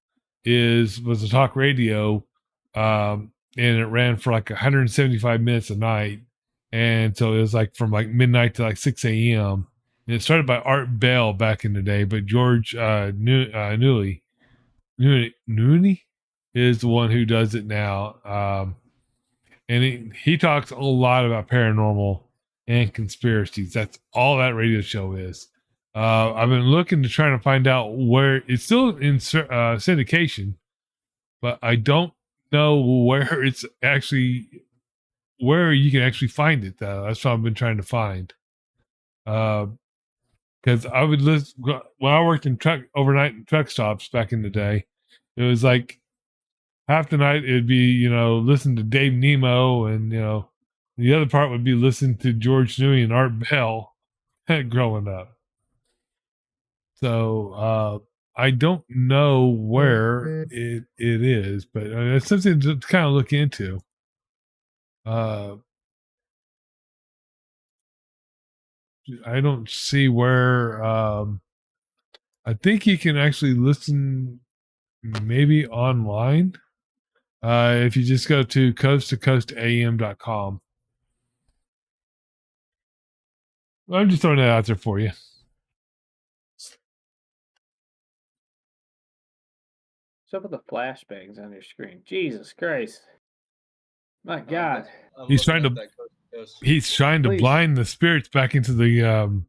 was a talk radio, and it ran for like 175 minutes a night, and so it was like from like midnight to like 6 a.m. And it started by Art Bell back in the day, but George Noonie is the one who does it now. And he talks a lot about paranormal and conspiracies. That's all that radio show is. I've been looking to try to find out where it's still in syndication, but I don't know where it's actually where you can actually find it though. That's what I've been trying to find. Because I would listen when I worked in overnight in truck stops back in the day. It was like half the night it'd be listen to Dave Nemo, and the other part would be listen to George Newey and Art Bell growing up. So I don't know where it is, but it's something to kind of look into. I don't see where. I think you can actually listen maybe online if you just go to coasttocoastam.com. I'm just throwing that out there for you. What's up with the flashbangs on your screen? Jesus Christ. My God. I'm He's looking trying at to- that Coast to Coast. He's trying to Please. blind the spirits back into the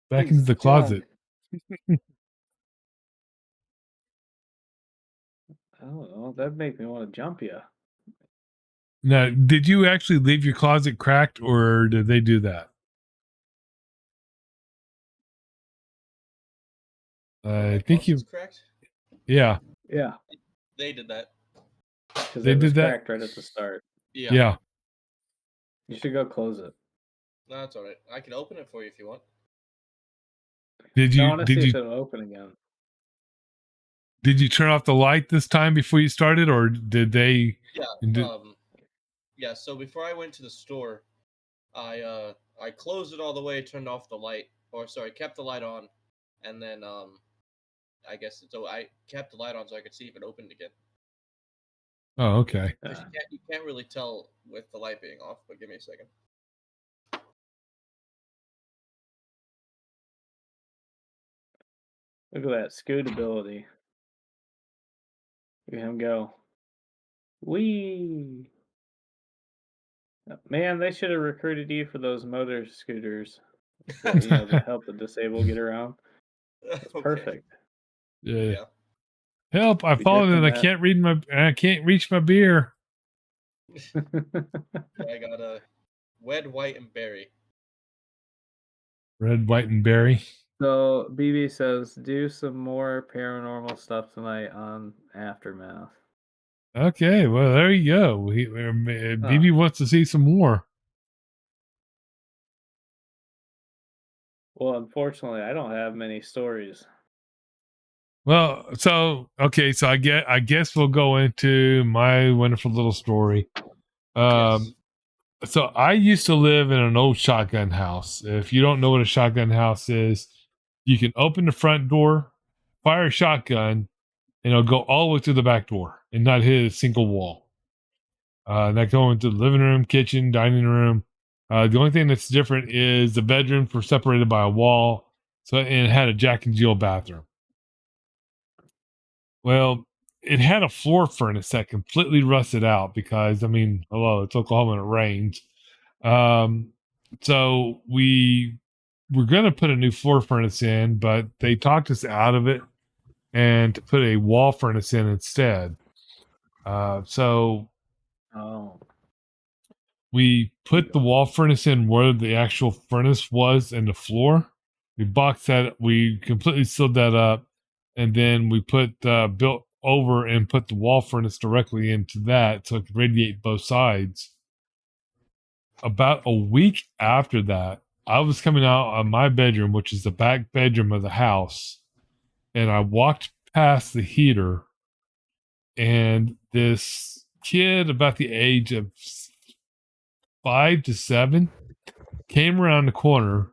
Please, closet. God. I don't know. That'd make me want to jump you. Now, did you actually leave your closet cracked, or did they do that? I think you. Is correct. Yeah, Yeah. They did that. Because They it was did that? cracked right at the start. yeah. You should go close it. No, that's all right. I can open it for you if you want. Did I you want to see did if you it'll open again. did you turn off the light this time before you started, or did they? Yeah. Yeah. So before I went to the store, I closed it all the way, turned off the light, or sorry, kept the light on, and then I guess so. I kept the light on so I could see if it opened again. Oh, okay. 'Cause you can't really tell with the light being off. But give me a second. Look at that scootability. Look at him go. Whee! Man, they should have recruited you for those motor scooters. To help the disabled get around. That's Okay. perfect. Yeah. Yeah. Help! I Be fallen and I drifting can't reach my beer. I got a red, white, and berry. Red, white, and berry. So BB says, do some more paranormal stuff tonight on Aftermath. Okay, well there you go. BB wants to see some more. Well, unfortunately, I don't have many stories. Well, so okay, so I guess we'll go into my wonderful little story. Yes. So I used to live in an old shotgun house. If you don't know what a shotgun house is, you can open the front door, fire a shotgun, and it'll go all the way through the back door and not hit a single wall. That go into the living room, kitchen, dining room. The only thing that's different is the bedrooms were separated by a wall, and it had a Jack and Jill bathroom. Well, it had a floor furnace that completely rusted out because, hello, it's Oklahoma and it rains. So we were going to put a new floor furnace in, but they talked us out of it and to put a wall furnace in instead. So Oh. we put the wall furnace in where the actual furnace was in the floor. We boxed that, we completely sealed that up, and then we built over and put the wall furnace directly into that so it could radiate both sides. About a week after that, I was coming out of my bedroom, which is the back bedroom of the house, and I walked past the heater, and this kid about the age of 5 to 7 came around the corner,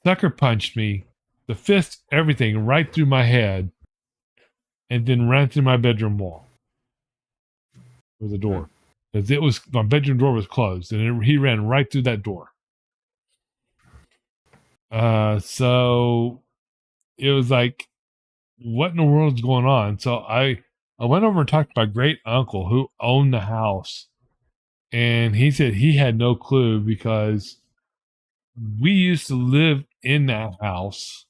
sucker punched me, the fist, everything right through my head, and then ran through my bedroom wall with the door. Because my bedroom door was closed, and he ran right through that door. So it was like, what in the world's going on? So I went over and talked to my great uncle who owned the house, and he said he had no clue because we used to live in that house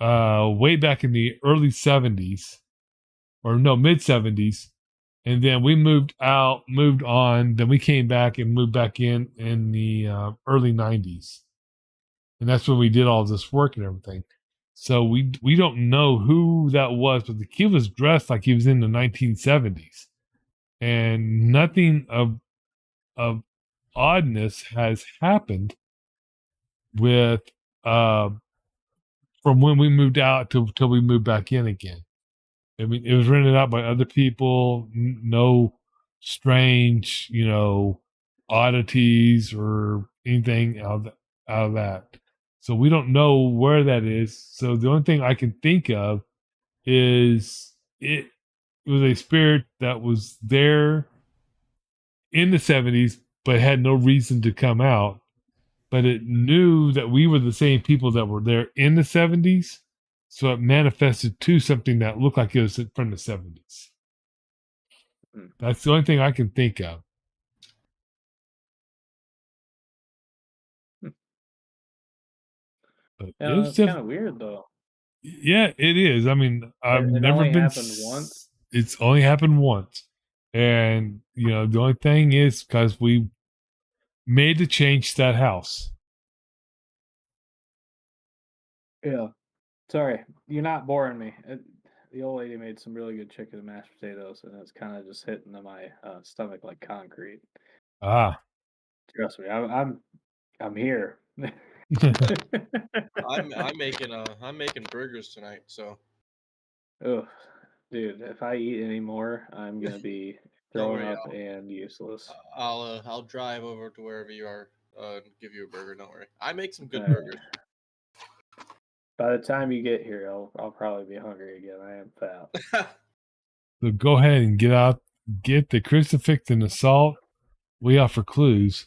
way back in the early 70s, or no, mid 70s, and then we moved on. Then we came back and moved back in the early '90s, and that's when we did all this work and everything. So we don't know who that was, but the kid was dressed like he was in the 1970s, and nothing of oddness has happened with uh from when we moved out till we moved back in again. I mean, it was rented out by other people. No strange, oddities or anything out of that. So we don't know where that is. So the only thing I can think of is it was a spirit that was there in the 70s, but had no reason to come out. But it knew that we were the same people that were there in the 70s. So it manifested to something that looked like it was from the 70s. That's the only thing I can think of. But Yeah, it's it's kind just, of weird though. yeah, it is. I mean, I've It never only been. happened once. It's only happened once. And, the only thing is because we made the change to that house. Yeah. Sorry, you're not boring me. The old lady made some really good chicken and mashed potatoes, and it's kind of just hitting to my stomach like concrete. Ah. Trust me, I'm here. I'm making burgers tonight, so Ugh, dude, if I eat any more, I'm gonna be don't throwing worry. up and useless. I'll drive over to wherever you are and give you a burger. Don't worry. I make some good Alright. burgers. By the time you get here, I'll probably be hungry again. I am fat. So go ahead and get the crucifix and the salt. We offer clues.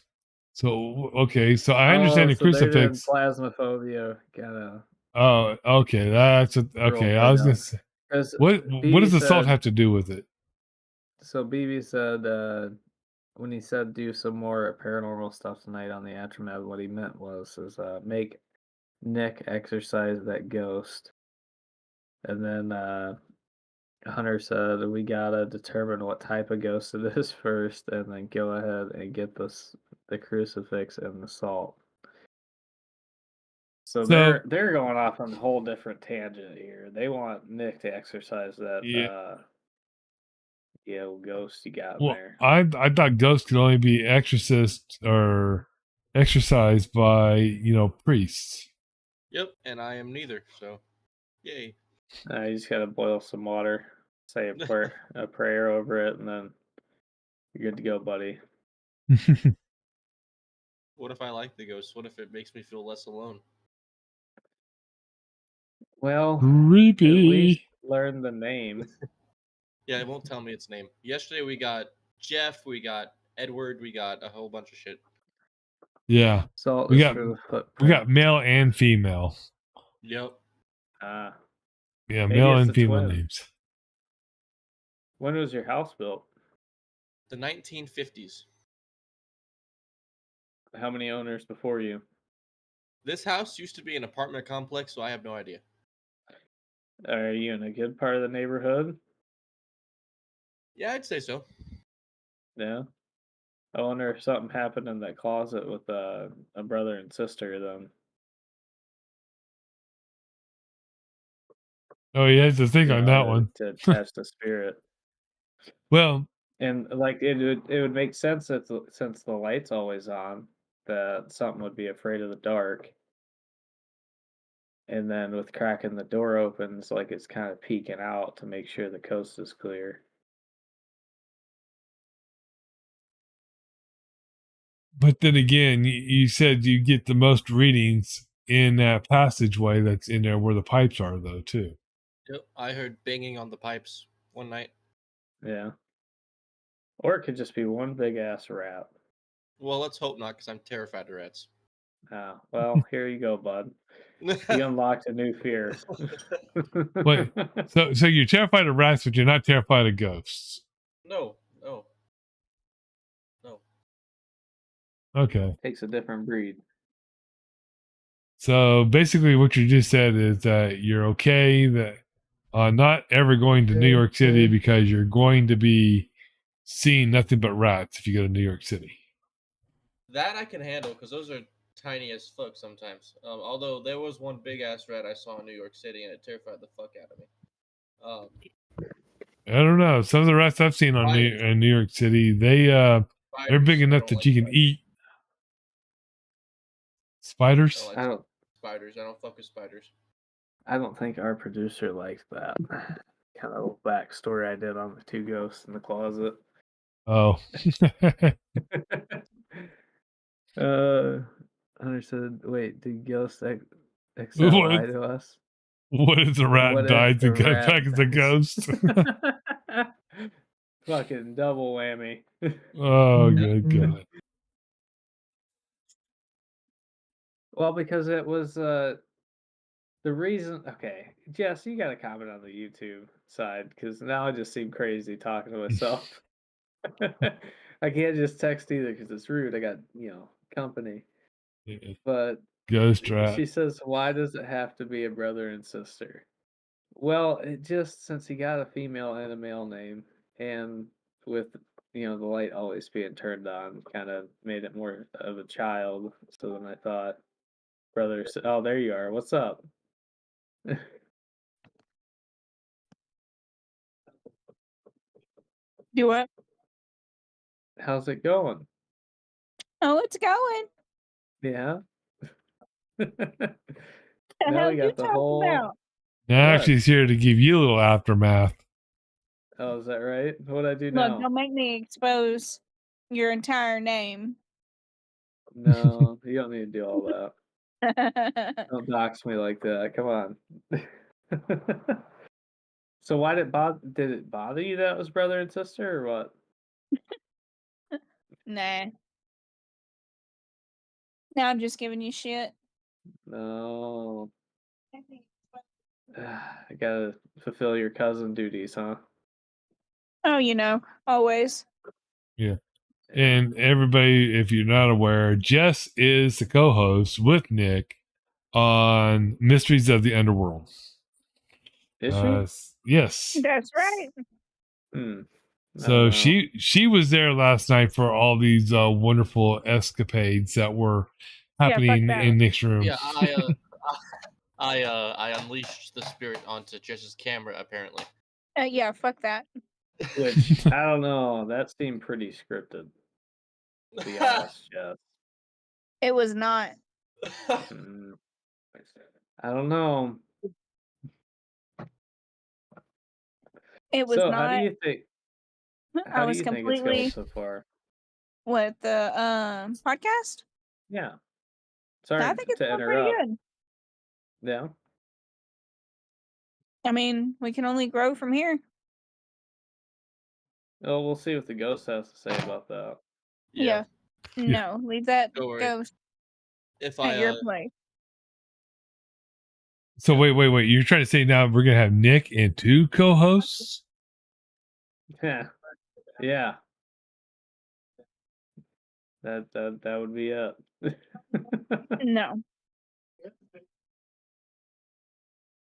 So okay, so I understand the So they're doing crucifix. plasmaphobia. Gotta Oh, okay, roll okay. I her was gonna down. say, Because what BB does the salt said. have to do with it? So BB said when he said do some more paranormal stuff tonight on the Atromed, what he meant was make Nick exercise that ghost, and then Hunter said we gotta determine what type of ghost it is first, and then go ahead and get the crucifix and the salt. So So they're going off on a whole different tangent here. They want Nick to exercise that yeah, ghost you got in well, there. I thought ghosts could only be exorcised or exorcised by priests. Yep, and I am neither. So, yay. You just gotta boil some water, say a prayer over it, and then you're good to go, buddy. What if I like the ghost? What if it makes me feel less alone? Well, Creepy. at least learn the name. Yeah, it won't tell me its name. Yesterday we got Jeff, we got Edward, we got a whole bunch of shit. Yeah, Salt we is got for the footprint. we got male and female. Yep. Yeah, Maybe male it's and a female twin. names. When was your house built? The 1950s. How many owners before you? This house used to be an apartment complex, so I have no idea. Are you in a good part of the neighborhood? Yeah, I'd say so. Yeah. I wonder if something happened in that closet with a brother and sister then. Oh, he has to think on that To, one. to attach the spirit. Well, And like it would make sense that since the light's always on, that something would be afraid of the dark. And then with cracking the door open, it's like it's kind of peeking out to make sure the coast is clear. but then again, you said you get the most readings in that passageway that's in there where the pipes are, though, too. Yep. I heard banging on the pipes one night. Yeah. Or it could just be one big ass rat. Well, let's hope not, because I'm terrified of rats. Well, here you go, bud. You unlocked a new fear. Wait, so you're terrified of rats, but you're not terrified of ghosts. No. Okay. Takes a different breed. So basically, what you just said is that you're okay that not ever going to New York City because you're going to be seeing nothing but rats if you go to New York City. That I can handle because those are tiny as fuck sometimes. Although there was one big ass rat I saw in New York City and it terrified the fuck out of me. I don't know. Some of the rats I've seen on in New York City, they're big Spiders, I enough don't that like you can spiders. eat. Spiders? I don't like spiders. I don't fuck with spiders. I don't think our producer likes that. Kind of little backstory I did on the two ghosts in the closet. Oh. Hunter said, "Wait, did ghosts XL lie to us? What if the rat What if dies the and comes rat back as a dies?" ghost? Fucking double whammy. Oh, good God. Well, because it was the reason. Okay, Jess, you got to comment on the YouTube side because now I just seem crazy talking to myself. I can't just text either because it's rude. I got company. But Ghost rat. she says, "Why does it have to be a brother and sister?" Well, it just since he got a female and a male name, and with the light always being turned on, kind of made it more of a child. So then I thought, brother. Oh, there you are. What's up? Do what? How's it going? Oh, it's going. Yeah. The Now hell we you got the talking whole. about? Now What? she's here to give you a little aftermath. Oh, is that right? What'd I do Look, now? don't make me expose your entire name. No, you don't need to do all that. Don't dox me like that. Come on. So why did it bother you that it was brother and sister or what? Nah. Now I'm just giving you shit. No. I gotta fulfill your cousin duties, huh? Oh, always. Yeah. And everybody, if you're not aware, Jess is the co-host with Nick on Mysteries of the Underworld. Is she? Yes. That's right. Hmm. So she was there last night for all these wonderful escapades that were happening that. in Nick's room. Yeah, I unleashed the spirit onto Jess's camera apparently. Yeah, fuck that. Which I don't know. That seemed pretty scripted. To be honest, Jeff. It was not. I don't know. It was So not. how do you think? I How do was you think it's going completely. so far? What, the podcast? Yeah. Sorry I think it's to going pretty interrupt. good. Yeah. I mean, we can only grow from here. Oh, we'll see what the ghost has to say about that. Yeah. No, leave that Don't worry. ghost If at your place. So wait. You're trying to say now we're gonna have Nick and two co-hosts? Yeah. Yeah. That would be it. No.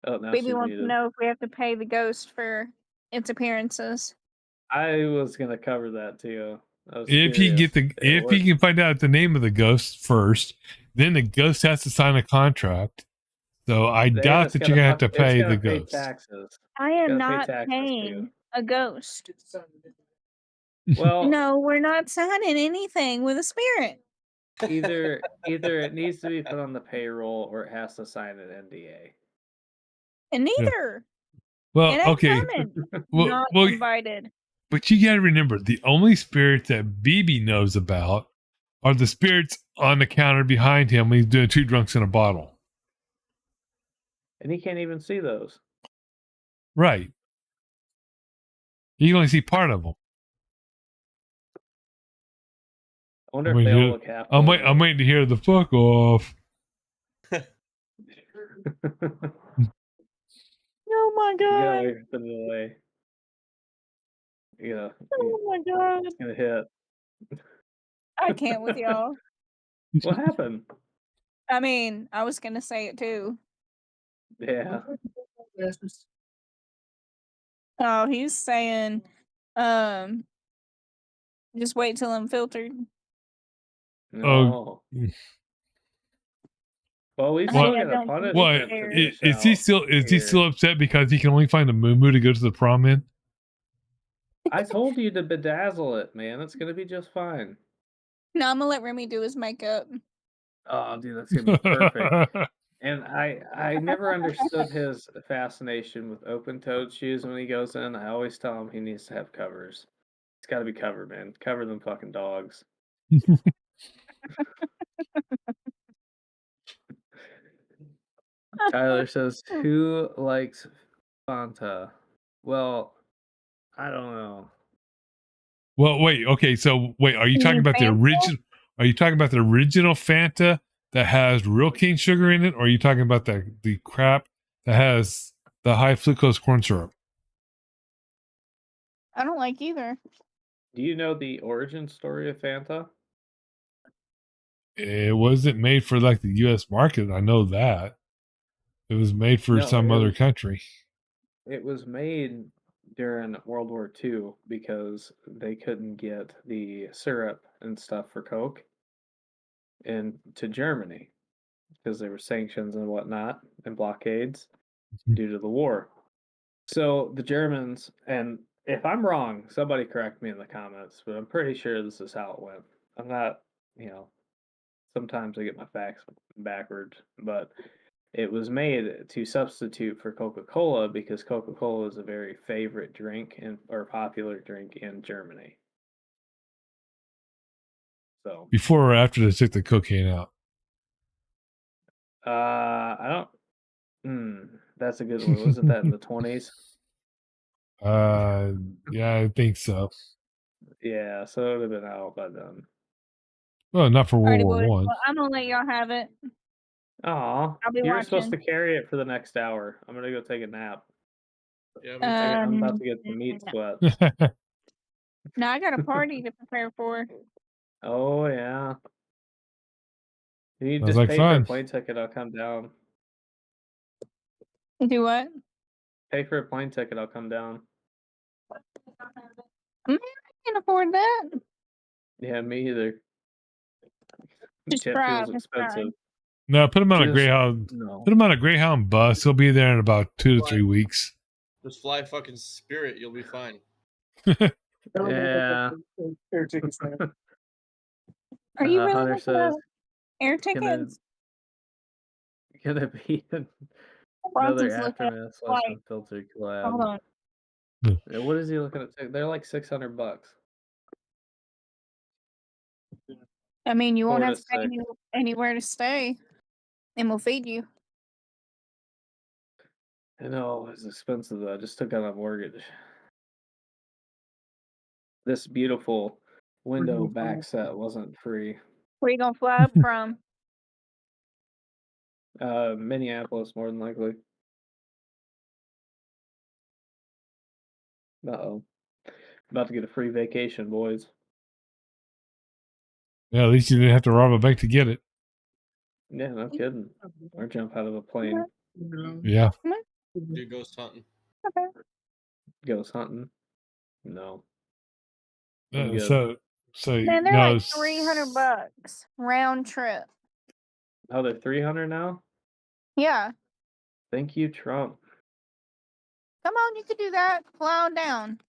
Oh, now Baby she's wants to muted. know if we have to pay the ghost for its appearances. I was gonna cover that too. If you can find out the name of the ghost first, then the ghost has to sign a contract. So I doubt that you're gonna have to pay the ghost. Taxes. I am Gotta pay not taxes paying a ghost. Well, No, we're not signing anything with a spirit. either it needs to be put on the payroll or it has to sign an NDA. And neither. Well, It ain't okay. coming. Well, Not invited. But you got to remember, the only spirits that BB knows about are the spirits on the counter behind him when he's doing two drunks in a bottle. And he can't even see those. Right. You can only see part of them. I wonder if they all look half. I'm waiting to hear the fuck off. Oh my god. You gotta wait for the delay. Oh my god. It's gonna hit. I can't with y'all. What happened? I mean, I was gonna say it too. Yeah. Oh, he's saying, Just wait till Unfiltered. No. mm. Well, we I still What? got a don't think What punishment to they're- dish is he out still? Is he here. still upset because he can only find a moo to go to the prom in? I told you to bedazzle it, man. It's gonna be just fine. No, I'm gonna let Remy do his makeup. Oh, dude, that's gonna be perfect. And I never understood his fascination with open-toed shoes when he goes in. I always tell him he needs to have covers. It's got to be covered, man. Cover them fucking dogs. Tyler says, "Who likes Fanta?" Well, I don't know. Well, wait. Okay, so wait. Are you talking about the Fanta? original? Are you talking about the original Fanta that has real cane sugar in it, or are you talking about the crap that has the high fructose corn syrup? I don't like either. Do you know the origin story of Fanta? It wasn't made for like the U.S. market. I know that it was made for No, some other country. it was made during World War II because they couldn't get the syrup and stuff for Coke into Germany because there were sanctions and whatnot and blockades Mhm. due to the war. So the Germans, and if I'm wrong, somebody correct me in the comments, but I'm pretty sure this is how it went. I'm not, you know, sometimes I get my facts backwards, but it was made to substitute for Coca-Cola because Coca-Cola is a very favorite drink or popular drink in Germany. So, Before or after they took the cocaine out? I don't. That's a good one. Wasn't that in the 20s? Yeah, I think so. Yeah, so it would have been out by then. Well, not for World Alrighty, War boys. One. Well, I'm gonna let y'all have it. Aw, I'll be you're supposed to watching. carry it for the next hour. I'm gonna go take a nap. Yeah, me too. I'm about to get the meat No, sweats. I got a party to prepare for. Oh yeah. You Sounds just like pay for a fun. plane ticket, I'll come down. Do what? Pay for a plane ticket, I'll come down. Man, I can't afford that. Yeah, me either. Just Jet try. fuel's Just try. expensive. No, put him on a Just Greyhound. no. Put him on a Greyhound bus. He'll be there in about 2 to 3 weeks. Just fly fucking Spirit, you'll be fine. Yeah. Are you really Hunter looking says at air gonna tickets? gonna be another Bronte's looking at aftermath slash flight. unfiltered Hold collab. on. What is he looking at? They're like $600. I mean, you won't 4 have to to pay 6. anywhere to stay, and we'll feed you. I know it's expensive though. I just took out a mortgage. This beautiful window back set wasn't free. Where you gonna fly up from? Minneapolis, more than likely. Uh-oh. About to get a free vacation, boys. Yeah, at least you didn't have to rob a bank to get it. Yeah, no kidding. Or jump out of a plane. Yeah. Do ghost hunting. Okay. Ghost hunting. No. I'm Uh, good. so, so Man, they're no, like $300 round trip. Oh, they're 300 now? Yeah. Thank you, Trump. Come on, you could do that. Fly on down.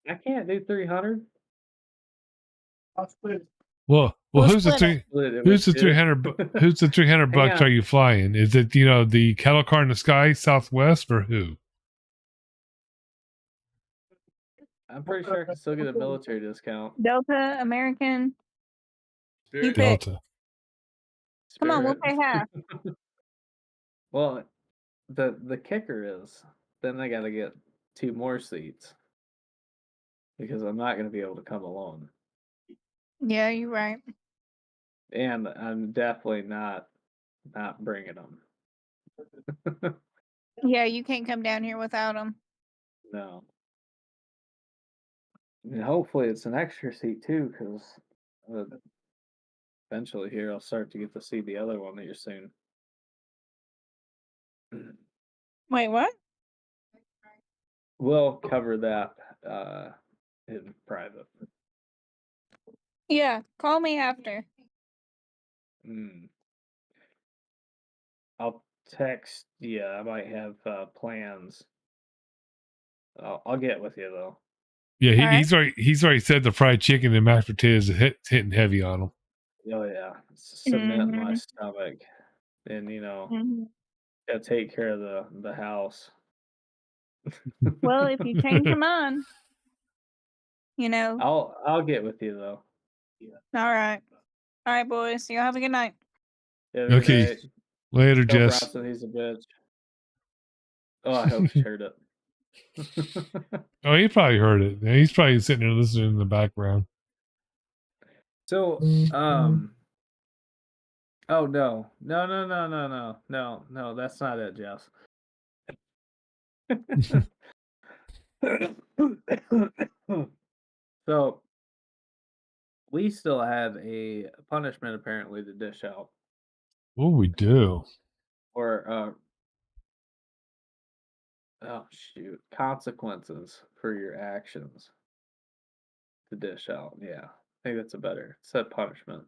I can't do 300. well, We'll who's the split it. who's the 300 who's the 300 Hang bucks on. are you flying? Is it, the cattle car in the sky, Southwest, or who? I'm pretty sure I can still get a military discount. Delta, American. You Spirit. pick. Delta. Come on, we'll Spirit. pay half. Well, the kicker is then I gotta get 2 more seats because I'm not gonna be able to come alone. Yeah, you're right. And I'm definitely not bringing them. Yeah, you can't come down here without them. No. And hopefully it's an extra seat too, because eventually here I'll start to get to see the other one here soon. Wait, what? We'll cover that in private. Yeah, call me after. Mm. I'll text. Yeah, I might have plans. I'll get with you though. Yeah, All right. he's already said the fried chicken and mashed potatoes is hitting heavy on him. Oh yeah, it's cement in my Mhm. stomach, and Mhm. gotta take care of the house. Well, if you change your mind, you know. I'll get with you though. All right. All right, boys. You have a good night. Have a good Okay, night. later, Tell Jess. Bronson he's a bitch. Oh, I hope he heard it. Oh, he probably heard it. Yeah, he's probably sitting there listening in the background. So, oh no, no, no, no, no, no, no, no, that's not it, Jess. So, we still have a punishment apparently to dish out, What we do? or oh shoot, consequences for your actions to dish out. Yeah, I think that's a better said punishment.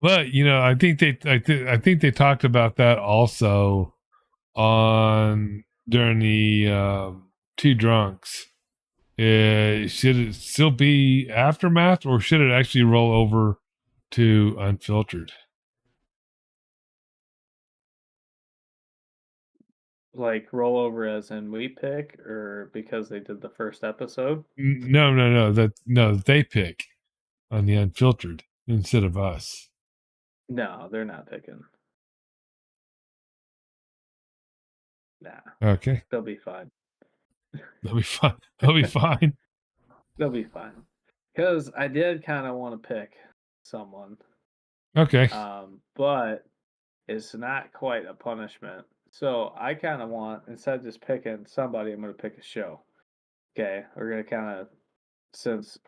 But I think they talked about that also on during the two drunks. Should it still be aftermath, or should it actually roll over to unfiltered? Like rollover as in we pick, or because they did the first episode? No, they pick on the unfiltered instead of us. No, they're not picking. Nah, Okay, they'll be fine. that'll be fine. That'll be fine. They'll be fine. Because I did kind of want to pick someone, Okay. but it's not quite a punishment. So I kind of want, instead of just picking somebody, I'm going to pick a show. Okay, we're going to kind of, since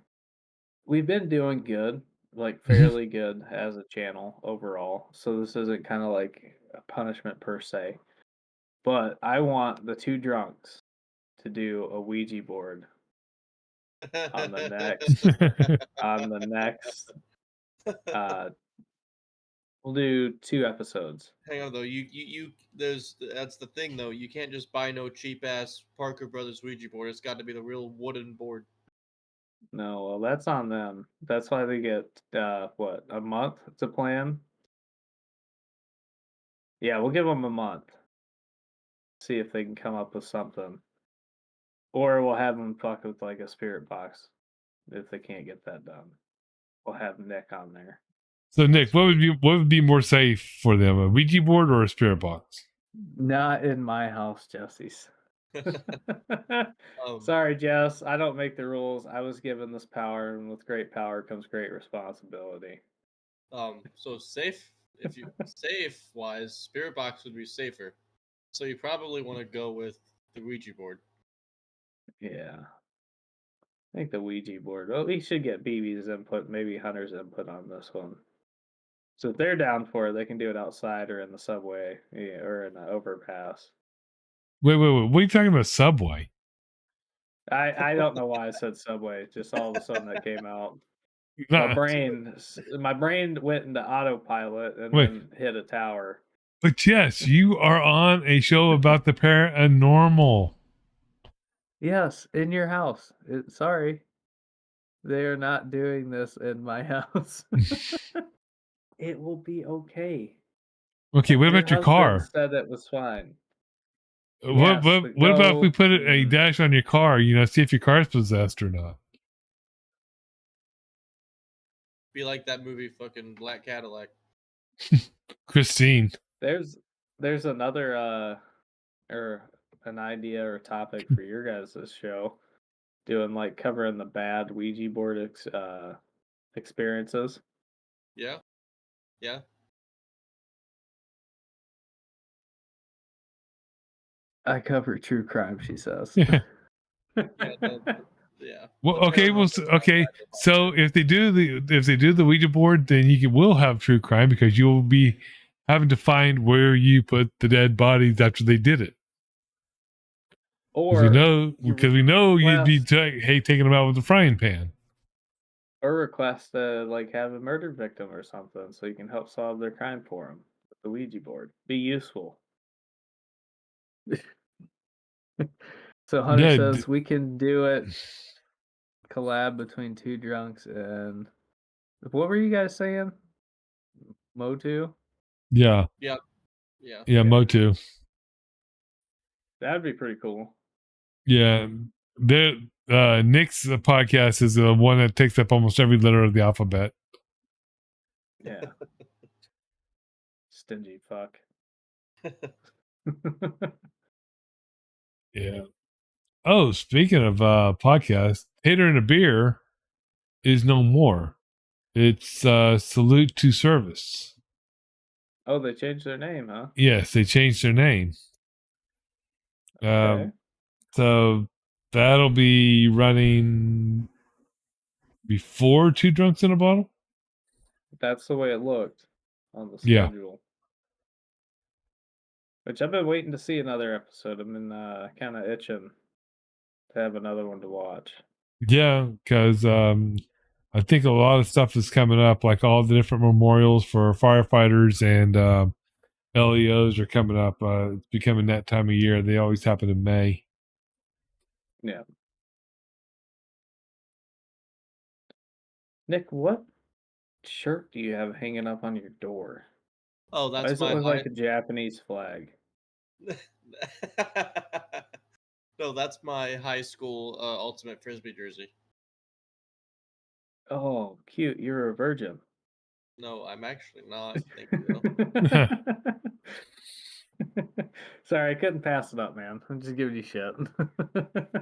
we've been doing good, like Mhm. fairly good as a channel overall. So this isn't kind of like a punishment per se. But I want the two drunks to do a Ouija board on the next on the next uh we'll do 2 episodes. Hang on though, you there's that's the thing though. You can't just buy no cheap ass Parker Brothers Ouija board. It's got to be the real wooden board. No, well that's on them. That's why they get what, a month to plan? Yeah, we'll give them a month. See if they can come up with something. Or we'll have them fuck with like a spirit box if they can't get that done. We'll have Nick on there. So Nick, what would be more safe for them, a Ouija board or a spirit box? Not in my house, Jesse's. Um, Sorry, Jess. I don't make the rules. I was given this power, and with great power comes great responsibility. so safe. If you safe wise, spirit box would be safer. So you probably want to go with the Ouija board. Yeah. I think the Ouija board. Well, we should get BB's input, maybe Hunter's input on this one. So if they're down for it, they can do it outside or in the subway, yeah, or in the overpass. Wait. What are you talking about? Subway? I don't know why I said subway. Just all of a sudden that came out. Nah, My brain went into autopilot and wait. then hit a tower. But yes, you are on a show about the paranormal. Yes, in your house. Sorry, they are not doing this in my house. It will be okay. Okay, what Your about your husband car? said it was fine. What Yes, what but what about if we go. put a dash on your car? See if your car's possessed or not. Be like that movie, fucking Black Cadillac. Christine. There's another or an idea or topic for your guys' show. Doing like covering the bad Ouija board experiences. Yeah, yeah. I cover true crime, she says. Yeah. Yeah, yeah. Well, The okay. paranormal Okay. side of So if they do the Ouija board, then will have true crime because you will be having to find where you put the dead bodies after they did it. Or Because we know you'd be well, taking them out with a frying pan. Or request to like have a murder victim or something, so you can help solve their crime for them with the Ouija board. Be useful. So Hunter Yeah, says we can do it. Collab between two drunks and what were you guys saying? Motu? yeah, Yeah. Yeah. yeah, Yeah. Motu. That'd be pretty cool. Yeah, there. Nick's podcast is the one that takes up almost every letter of the alphabet. Yeah. Stingy fuck. Yeah. Oh, speaking of podcasts, Tater and a Beer is no more. It's Salute to Service. Oh, they changed their name, huh? Yes, they changed their name. Okay. So that'll be running before Two Drunks in a Bottle. That's the way it looked on the Yeah. schedule. Which I've been waiting to see another episode. I've been kind of itching to have another one to watch. Yeah, because I think a lot of stuff is coming up, like all the different memorials for firefighters and LEOs are coming up. It's becoming that time of year. They always happen in May. Yeah. Nick, what shirt do you have hanging up on your door? Oh, Why that's does it my look high. like a Japanese flag? No, that's my high school ultimate frisbee jersey. Oh, cute. You're a virgin. No, I'm actually not. Thank you. Sorry, I couldn't pass it up, man. I'm just giving you shit.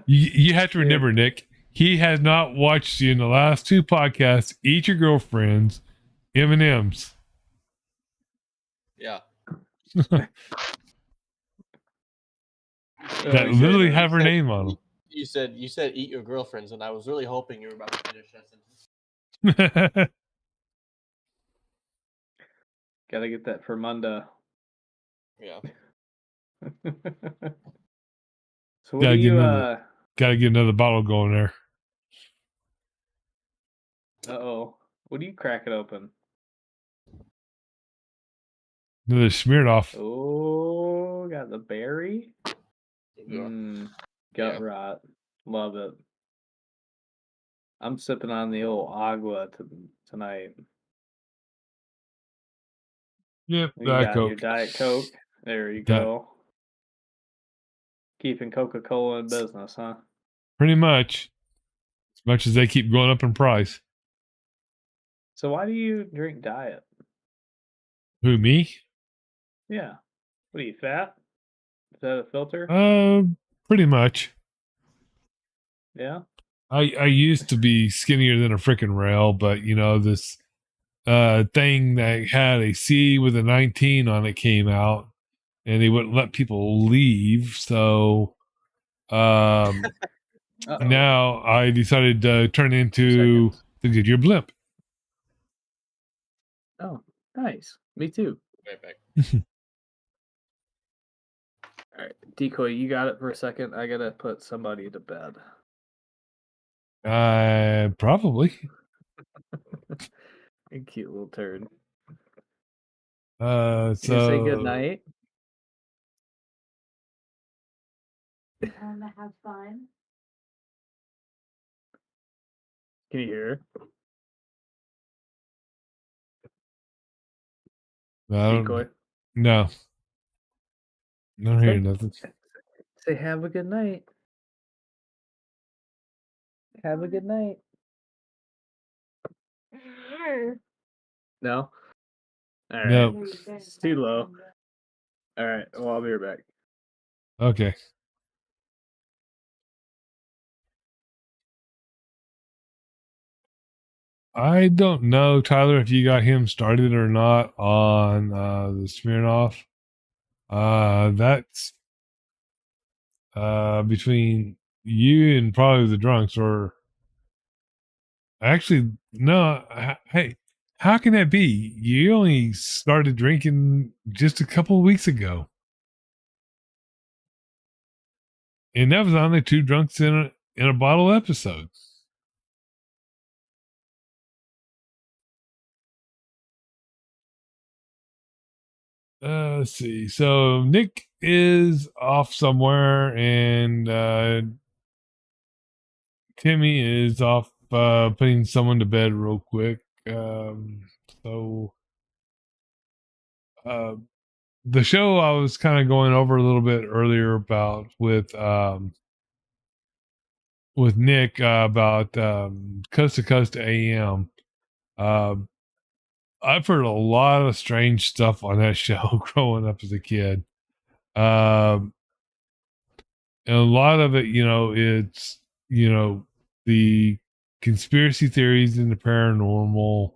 You have to Yeah. remember, Nick, he has not watched you in the last two podcasts eat your girlfriends M&M's. Yeah. That Oh, literally shit. have her name on them. You said eat your girlfriends, and I was really hoping you were about to finish that sentence. Gotta get that for Monday. Yeah. So what do you gotta get another bottle going there. what do you crack it open? Another smeared off. Oh, got the berry. Yeah. Gut Yeah. rot. Love it. I'm sipping on the old agua tonight. Yep, You got your Coke. Diet Coke. There you That- go. Keeping Coca-Cola in business, huh? Pretty much. As much as they keep going up in price. So why do you drink Diet? Who, me? Yeah. What are you, fat? Is that a filter? Pretty much. Yeah. I used to be skinnier than a freaking rail, but you know, this thing that had a C with a 19 on it came out and they wouldn't let people leave. So Uh-oh. now I decided to turn into the Goodyear blimp. Oh, nice. Me too. Right back. All right, Decoy, you got it for a second. I gotta put somebody to bed. Probably. A cute little turd. So You gonna say good night? Have fun. Can you hear her? Decoy. No. Not hearing nothing. Say have a good night. Have a good night. No? All right. No. It's too low. All right. Well, I'll be right back. Okay. I don't know, Tyler, if you got him started or not on the Smirnoff. That's between you and probably the drunks, or actually, no. Hey, how can that be? You only started drinking just a couple of weeks ago, and that was only Two Drunks in a Bottle episode. Let's see. So Nick is off somewhere, and Timmy is off putting someone to bed real quick. So uh, the show I was kind of going over a little bit earlier about with Nick about Coast to Coast AM. Uh, I've heard a lot of strange stuff on that show growing up as a kid. Um, and a lot of it, it's, the conspiracy theories and the paranormal.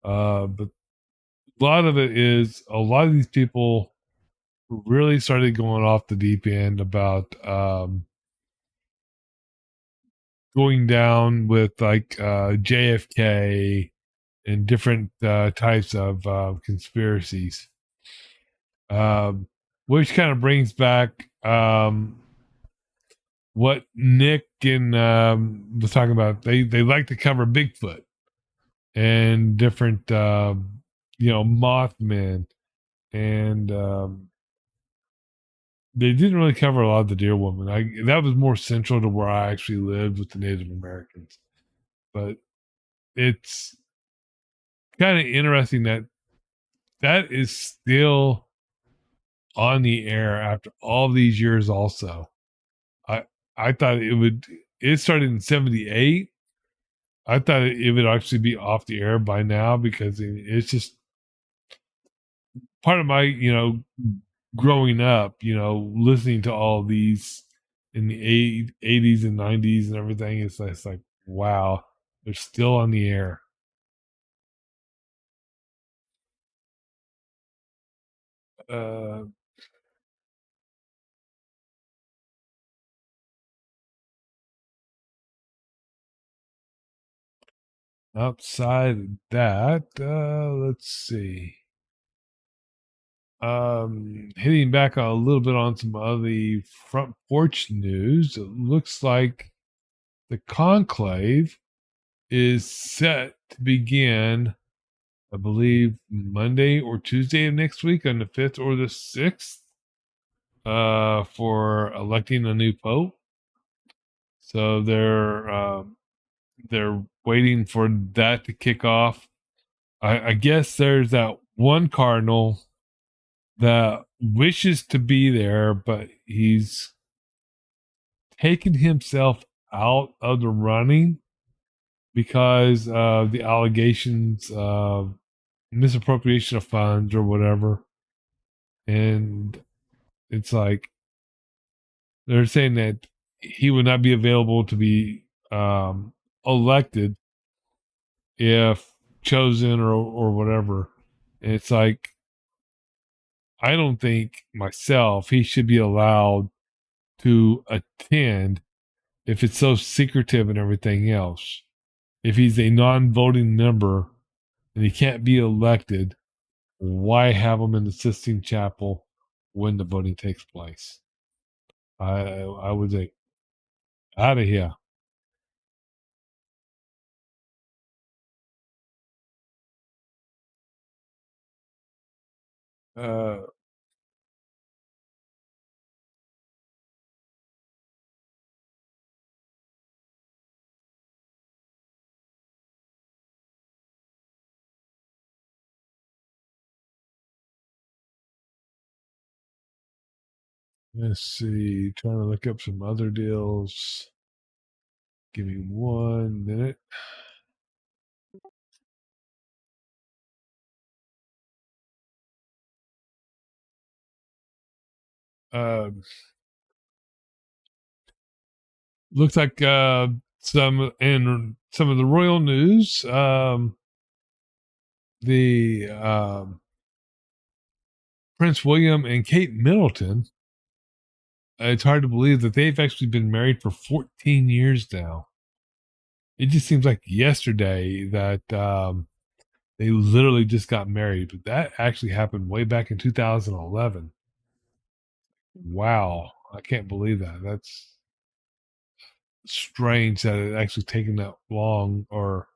But a lot of it is a lot of these people really started going off the deep end about going down with like JFK and different types of conspiracies, which kind of brings back what Nick and was talking about. They like to cover Bigfoot and different, Mothman, and they didn't really cover a lot of the Deer Woman. That was more central to where I actually lived with the Native Americans, but it's kind of interesting that that is still on the air after all these years. Also, I I thought it started in '78. I thought it would actually be off the air by now because it's just part of my, growing up, listening to all these in the 80s and 90s and everything. It's like, wow, they're still on the air. Uh, Outside of that, let's see. Hitting back a little bit on some of the front porch news, it looks like the conclave is set to begin, I believe, Monday or Tuesday of next week on the 5th or the 6th, for electing a new pope. So they're waiting for that to kick off. I guess there's that one cardinal that wishes to be there, but he's taken himself out of the running because of the allegations of misappropriation of funds or whatever. And it's like they're saying that he would not be available to be elected if chosen or whatever. And it's like, I don't think myself he should be allowed to attend if it's so secretive and everything else. If he's a non-voting member and he can't be elected, why have him in the Sistine Chapel when the voting takes place? I would say out of here. Uh, let's see. Trying to look up some other deals. Give me 1 minute. Um, Looks like some of the royal news. The Prince William and Kate Middleton. It's hard to believe that they've actually been married for 14 years now. It just seems like yesterday that they literally just got married, but that actually happened way back in 2011. Wow, I can't believe that. That's strange that it actually taken that long or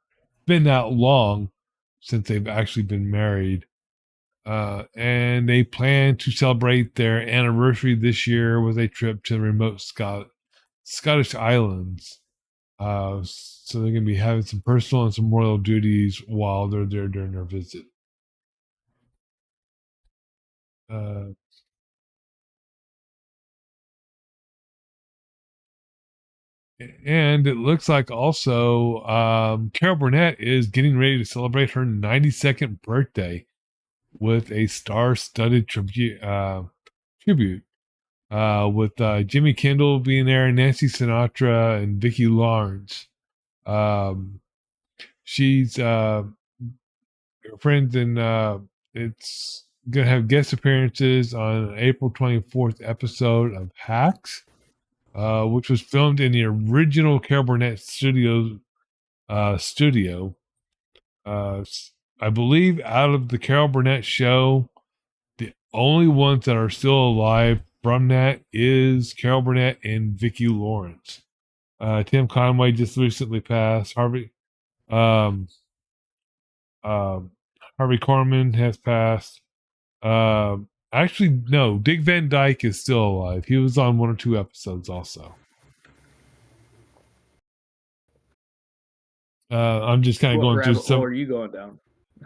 been that long since they've actually been married. and they plan to celebrate their anniversary this year with a trip to the remote Scottish islands. So they're going to be having some personal and some royal duties while they're there during their visit. Uh, and it looks like also Carol Burnett is getting ready to celebrate her 92nd birthday with a star-studded tribute. With Jimmy Kendall being there, Nancy Sinatra, and Vicki Lawrence. She's friends, and it's gonna have guest appearances on an April 24th episode of Hacks, which was filmed in the original Carol Burnett studio. Uh, I believe out of the Carol Burnett show, the only ones that are still alive from that is Carol Burnett and Vicki Lawrence. Tim Conway just recently passed. Um, Harvey Korman has passed. Actually, no, Dick Van Dyke is still alive. He was on 1 or 2 episodes also. I'm just kind of What going through rabbit hole some. are you going down?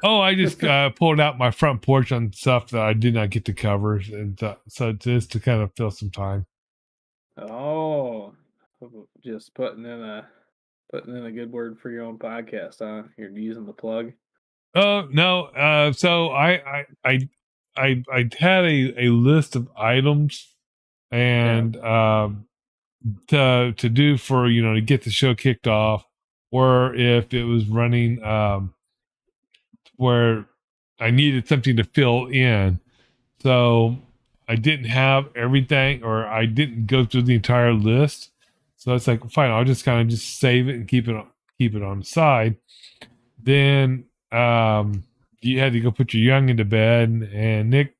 Oh, I just pulled out my front porch on stuff that I did not get to cover, and so just to kind of fill some time. Oh, just putting in a good word for your own podcast, huh? You're using the plug. Oh no, so I had a list of items and to do for to get the show kicked off, or if it was running where I needed something to fill in. So I didn't have everything, or I didn't go through the entire list. So it's like, fine, I'll just kind of just save it and keep it on the side. Then you had to go put your young into bed, and Nick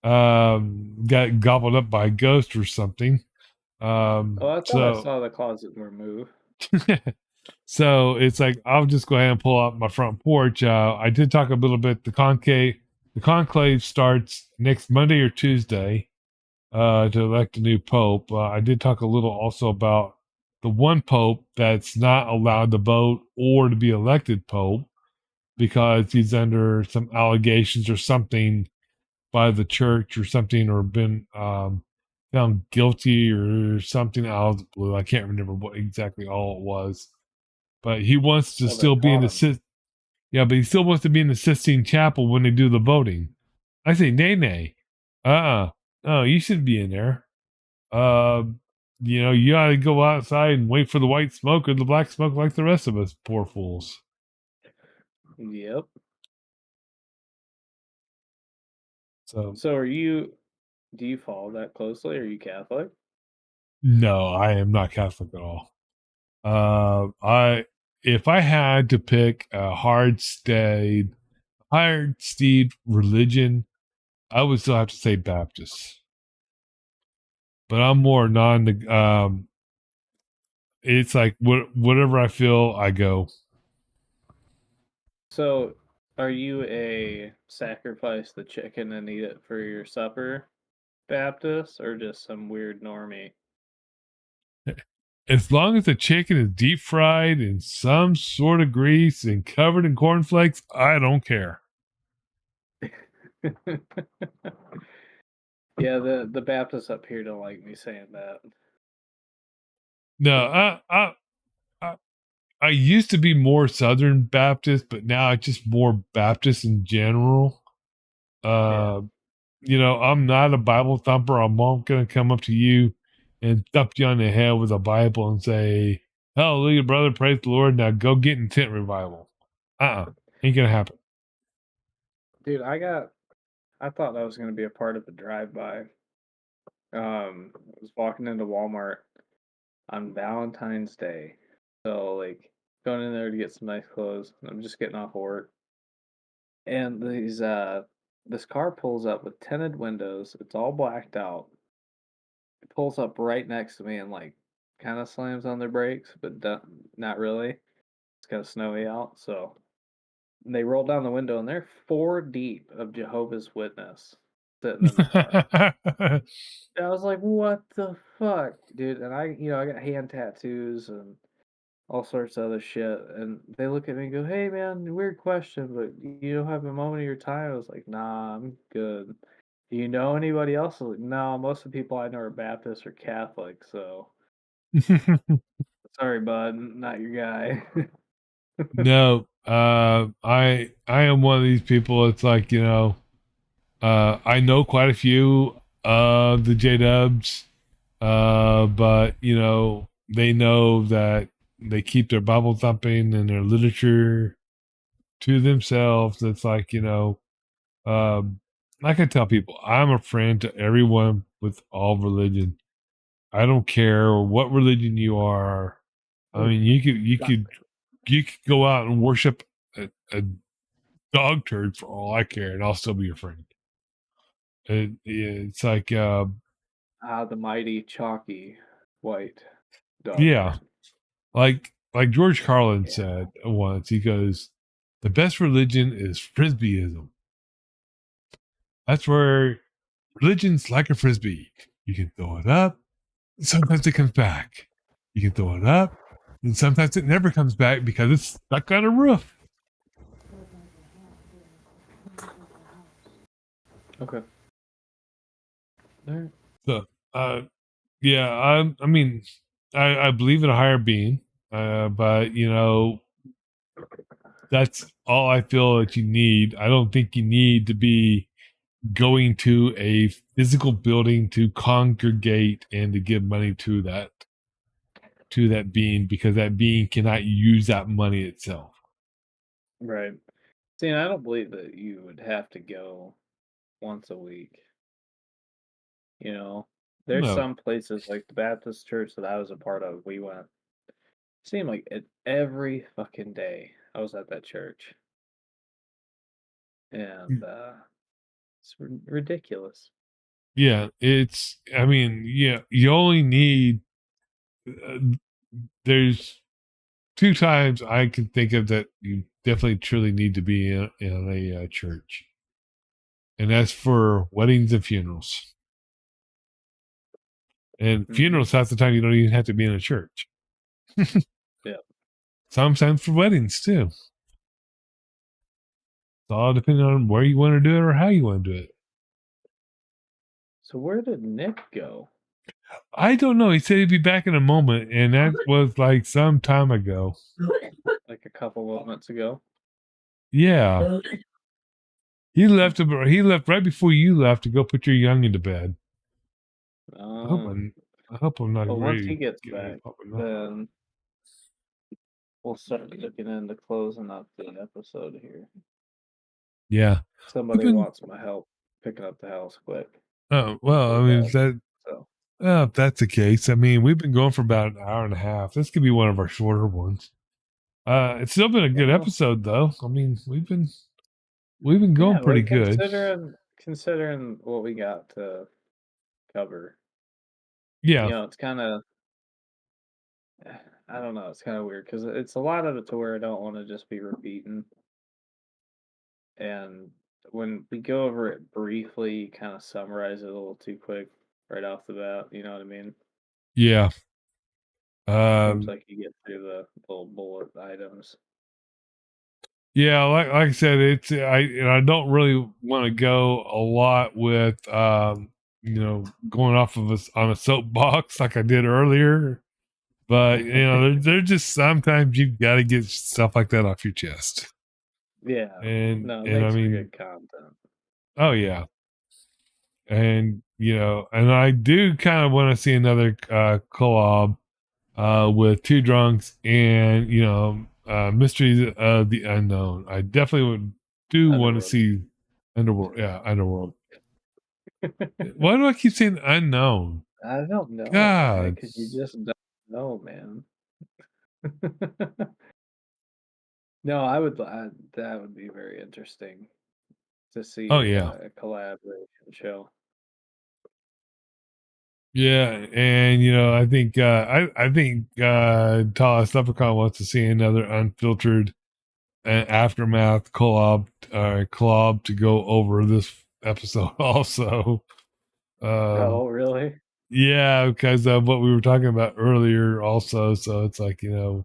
got gobbled up by a ghost or something. Oh, I thought I So saw the closet door move. so it's like, I'll just go ahead and pull out my front porch. I did talk a little bit. The conclave starts next Monday or Tuesday to elect a new pope. I did talk a little also about the one pope that's not allowed to vote or to be elected pope because he's under some allegations or something by the church or something, or been found guilty or something out of the blue. I can't remember what exactly all it was, but he wants to Oh, they still be caught him. Yeah, but he still wants to be in the Sistine Chapel when they do the voting. I say, nay. No, you should be in there. Uh, you got to go outside and wait for the white smoke or the black smoke like the rest of us poor fools. Yep. So are you? Do you follow that closely? Are you Catholic? no, I am not Catholic at all. If I had to pick a hard steed religion, I would still have to say Baptist. But I'm more it's like whatever I feel, I go. So, are you a sacrifice the chicken and eat it for your supper Baptist, or just some weird normie? As long as the chicken is deep fried in some sort of grease and covered in cornflakes, I don't care. Yeah, the Baptists up here don't like me saying that. No, I used to be more Southern Baptist, but now it's just more Baptist in general. I'm not a Bible thumper. I'm not going to come up to you and thump you on the head with a Bible and say, "Hallelujah, brother, praise the Lord. Now go get in tent revival." Ain't gonna happen. Dude, I thought that was gonna be a part of the drive-by. I was walking into Walmart on Valentine's Day. So like going in there to get some nice clothes. I'm just getting off of work. And this car pulls up with tinted windows. It's all blacked out. It pulls up right next to me and like kind of slams on their brakes, but not really. It's kind of snowy out, so And they rolled down the window, and they're 4 deep of Jehovah's Witness sitting in the car. I was like, "What the fuck, dude?" And I got hand tattoos and all sorts of other shit. And they look at me and go, "Hey, man, weird question, but you don't have a moment of your time?" I was like, "Nah, I'm good." Do you know anybody else? I was like, no, most of the people I know are Baptist or Catholic, so sorry, bud, not your guy. No, I am one of these people. It's like, I know quite a few of the J Dubs, but they know that they keep their Bible thumping and their literature to themselves. It's like, I can tell people I'm a friend to everyone with all religion. I don't care what religion you are. I mean, you could go out and worship a dog turd for all I care, and I'll still be your friend. It's like, The mighty chalky white dog yeah, turd. like George Carlin Yeah. said once. He goes, "The best religion is frisbeeism. That's where religion's like a frisbee. You can throw it up, and sometimes it comes back. You can throw it up, and sometimes it never comes back because it's stuck on a roof." Okay. All right. So, yeah, I mean, I believe in a higher being, but that's all I feel that you need. I don't think you need to be going to a physical building to congregate and to give money to that being, because that being cannot use that money itself. Right. See, and I don't believe that you would have to go once a week. There's No, some places like the Baptist church that I was a part of. We went, seemed like every fucking day I was at that church, and it's ridiculous. yeah, I mean, yeah, you only need. Uh, there's two times I can think of that you definitely truly need to be in a church, and that's for weddings and funerals. And Mhm. funerals, half the time, you don't even have to be in a church. Yeah. Sometimes for weddings too. It's all depending on where you want to do it or how you want to do it. So where did Nick go? I don't know. He said he'd be back in a moment, and that was like some time ago. Like a couple of months ago. Yeah, he left. He left right before you left to go put your youngin to bed. I hope Um, I'm not but once he ready gets to get ready back, to pop it up. then we'll start looking into closing up the episode here. Yeah, we've Somebody been. wants my help picking up the house quick. Oh well, I Or mean, bed. So if that's the case, I mean, we've been going for about an hour and a half. This could be one of our shorter ones. It's still been a good well, episode, though. I mean, we've been going yeah, pretty well, good. considering what we got to cover, Yeah, it's kind of I don't know, it's kind of weird because it's a lot of it to where I don't want to just be repeating. And when we go over it briefly, kind of summarize it a little too quick right off the bat. You know what I mean? yeah. Seems Um, like you get through the little bullet items. yeah, like I said, I don't really want to go a lot with going off of us on a soapbox like I did earlier. But they're just sometimes you've got to get stuff like that off your chest. Yeah, And no, it and I makes for mean, good content. oh yeah, and and I do kind of want to see another collab with Two Drunks and Mysteries of the Unknown. I definitely do want to Underworld. see Underworld. Yeah, Underworld. Why do I keep saying unknown? I don't know, God. because you just don't know, man. No, that would be very interesting to Oh see yeah. a collaboration show. Yeah, and I think I think Toss Leprechaun wants to see another Unfiltered an aftermath collab to go over this episode also. Oh, really? Yeah, because of what we were talking about earlier also. So it's like, we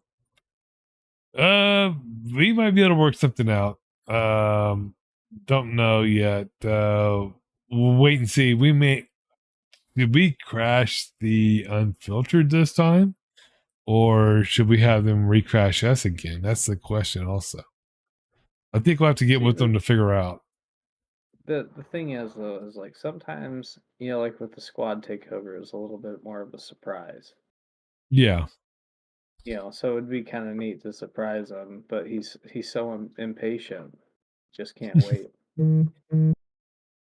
might be able to work something out. Don't know yet. We'll wait and see. Did we crash the Unfiltered this time? Or should we have them recrash us again? That's the question also. I think we'll have to get See, with them to figure out. the thing is though, is like sometimes, like with the squad takeover is a little bit more of a surprise. Yeah. So it'd be kind of neat to surprise him, but he's so impatient, just can't wait.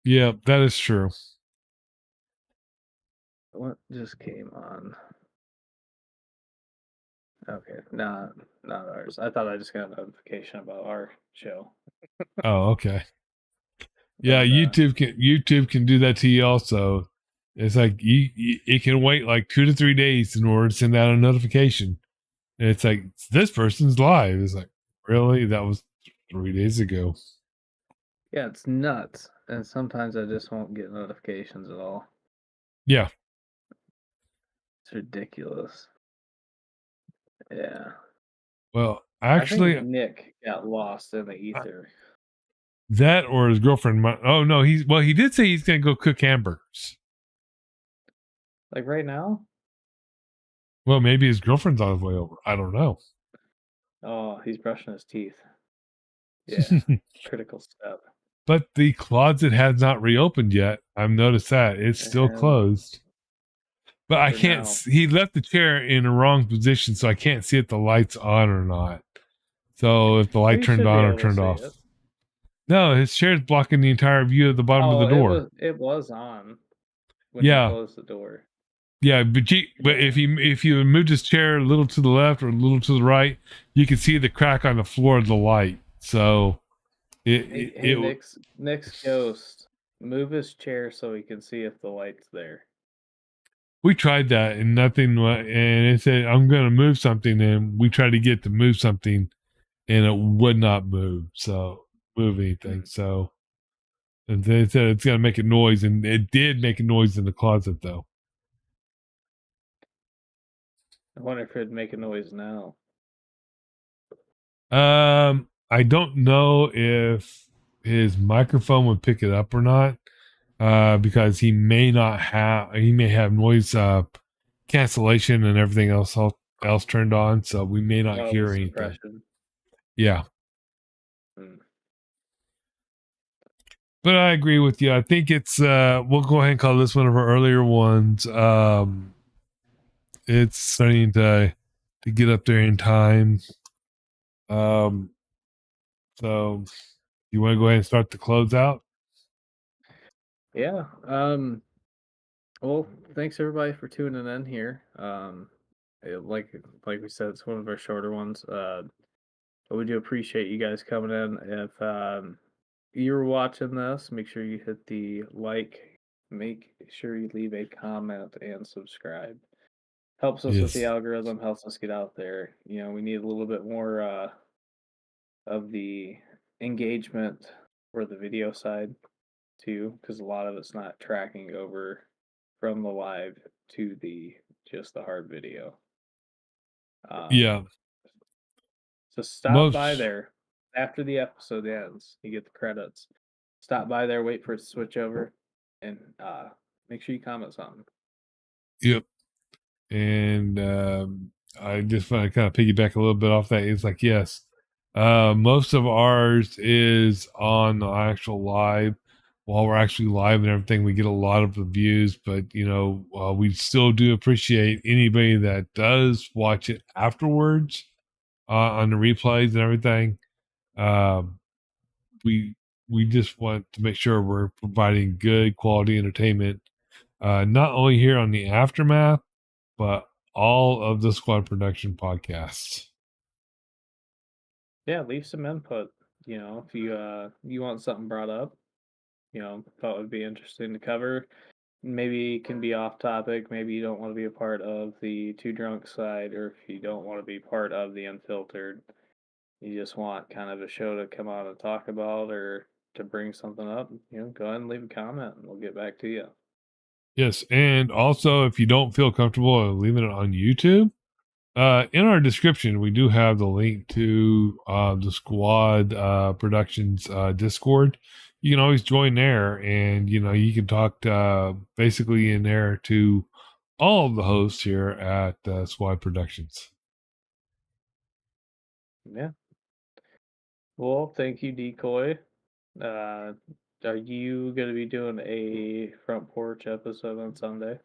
Yeah, that is true. What just came on? Okay, not ours. I thought I just got a notification about our show, Oh, okay. Yeah, but YouTube can do that to you also. It's like it can wait like 2 to 3 days in order to send out a notification. And it's like this person's live. It's like, really? That was 3 days ago. yeah, it's nuts. And sometimes I just won't get notifications at all. Yeah. It's ridiculous. Yeah. Well, I actually, think Nick got lost in the ether. that or his girlfriend might, oh no, he did say he's gonna go cook hamburgers. Like right now? Well, maybe his girlfriend's on his way over. I don't know. Oh, he's brushing his teeth. Yeah. Critical step. But the closet has not reopened yet. I've noticed that. It's still And closed. But I for can't. now. He left the chair in the wrong position, so I can't see if the light's on or not. So if the light You turned should be on or able to turned see off. it. No, his chair's blocking the entire view of the bottom of the Oh, door. it was on when he Yeah, closed the door. yeah. But Yeah. if you moved his chair a little to the left or a little to the right, you could see the crack on the floor of the light. So Hey, Nick's ghost. Move his chair so he can see if the light's there. we tried that and nothing. And it said I'm going to move something, and we tried to get to move something, and it would not move. So move anything. So and they said it's going to make a noise, and it did make a noise in the closet though. I wonder if it'd make a noise now. I don't know if his microphone would pick it up or not, because he may have noise cancellation and everything else turned on, so we may not Oh, hear the anything. suppression. Yeah, Hmm. but I agree with you. I think it's we'll go ahead and call this one of our earlier ones. It's starting to get up there in time. So you want to go ahead and start the closeout? Yeah. Well, thanks everybody for tuning in here. Like we said, it's one of our shorter ones. But we do appreciate you guys coming in. If you're watching this, make sure you hit the like, make sure you leave a comment and subscribe. Helps us with the Yes. algorithm, helps us get out there. We need a little bit more of the engagement for the video side too, because a lot of it's not tracking over from the live to just the hard video. Yeah. So stop by Most. there after the episode ends. You get the credits. Stop by there, wait for it to switch over, and make sure you comment something. Yep. And I just want to kind of piggyback a little bit off that. It's like, yes, most of ours is on the actual live. While we're actually live and everything, we get a lot of reviews, but we still do appreciate anybody that does watch it afterwards on the replays and everything. Um, we just want to make sure we're providing good quality entertainment, not only here on the Aftermath, but all of the Squad Production podcasts. Yeah, leave some input. If you want something brought up, thought would be interesting to cover. Maybe it can be off topic. Maybe you don't want to be a part of the Too Drunk side, or if you don't want to be part of the Unfiltered. you just want kind of a show to come out and talk about or to bring something up, go ahead and leave a comment and we'll get back to you. Yes, and also if you don't feel comfortable leaving it on YouTube, in our description we do have the link to the Squad Productions Discord. You can always join there, and you can talk basically in there to all of the hosts here at Squad Productions. Yeah. Well, thank you, Decoy. Are you going to be doing a front porch episode on Sunday?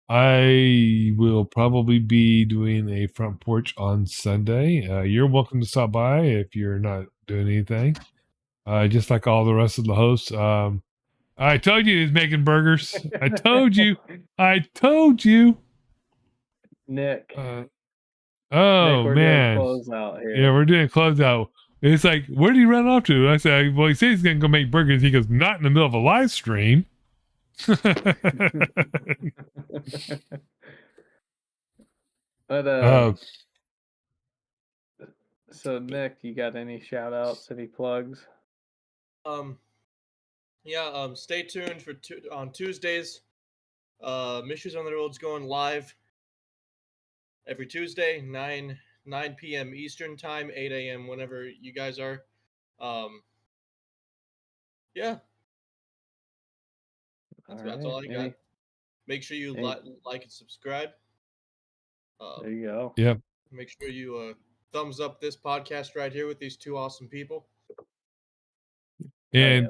I will probably be doing a front porch on Sunday. You're welcome to stop by if you're not doing anything. Just like all the rest of the hosts. I told you he's making burgers. I told you. I told you. Nick. Oh Nick, we're doing man. closeout here. Yeah, we're doing closeout. It's like, where did he run off to? I said, well, he said he's gonna go make burgers. He goes, not in the middle of a live stream. But Oh, so Nick, you got any shout outs, any plugs? Stay tuned for on Tuesdays. Mysteries on the Road's going live every Tuesday, 9 p.m. Eastern time, 8 a.m. whenever you guys are. Yeah. That's all I got. Make sure you like and subscribe. There you go. yep. Make sure you thumbs up this podcast right here with these two awesome people. And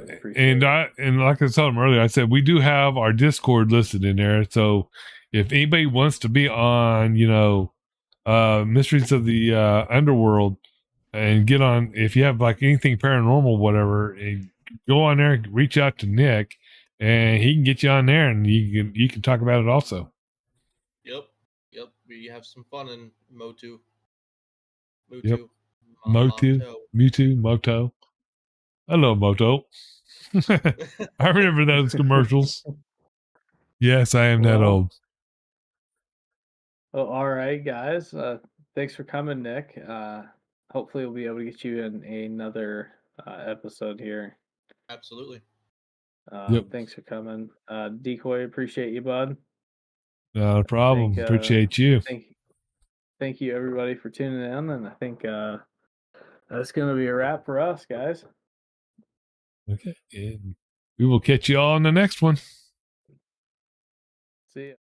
like I told him earlier, I said we do have our Discord listed in there. So if anybody wants to be on, Mysteries of the Underworld and get on, if you have like anything paranormal, whatever, and go on there, reach out to Nick, and he can get you on there, and you can talk about it also. Yep. We have some fun in Motu. Yep. Moto. Hello, Moto. I remember those commercials. Yes, I am that old. Well, all right, guys. Thanks for coming, Nick. Hopefully, we'll be able to get you in another episode here. Absolutely. Thanks for coming. Decoy, appreciate you, bud. No problem. Appreciate you. Thank you, everybody, for tuning in. And I think that's going to be a wrap for us, guys. Okay. And we will catch you all on the next one. See ya.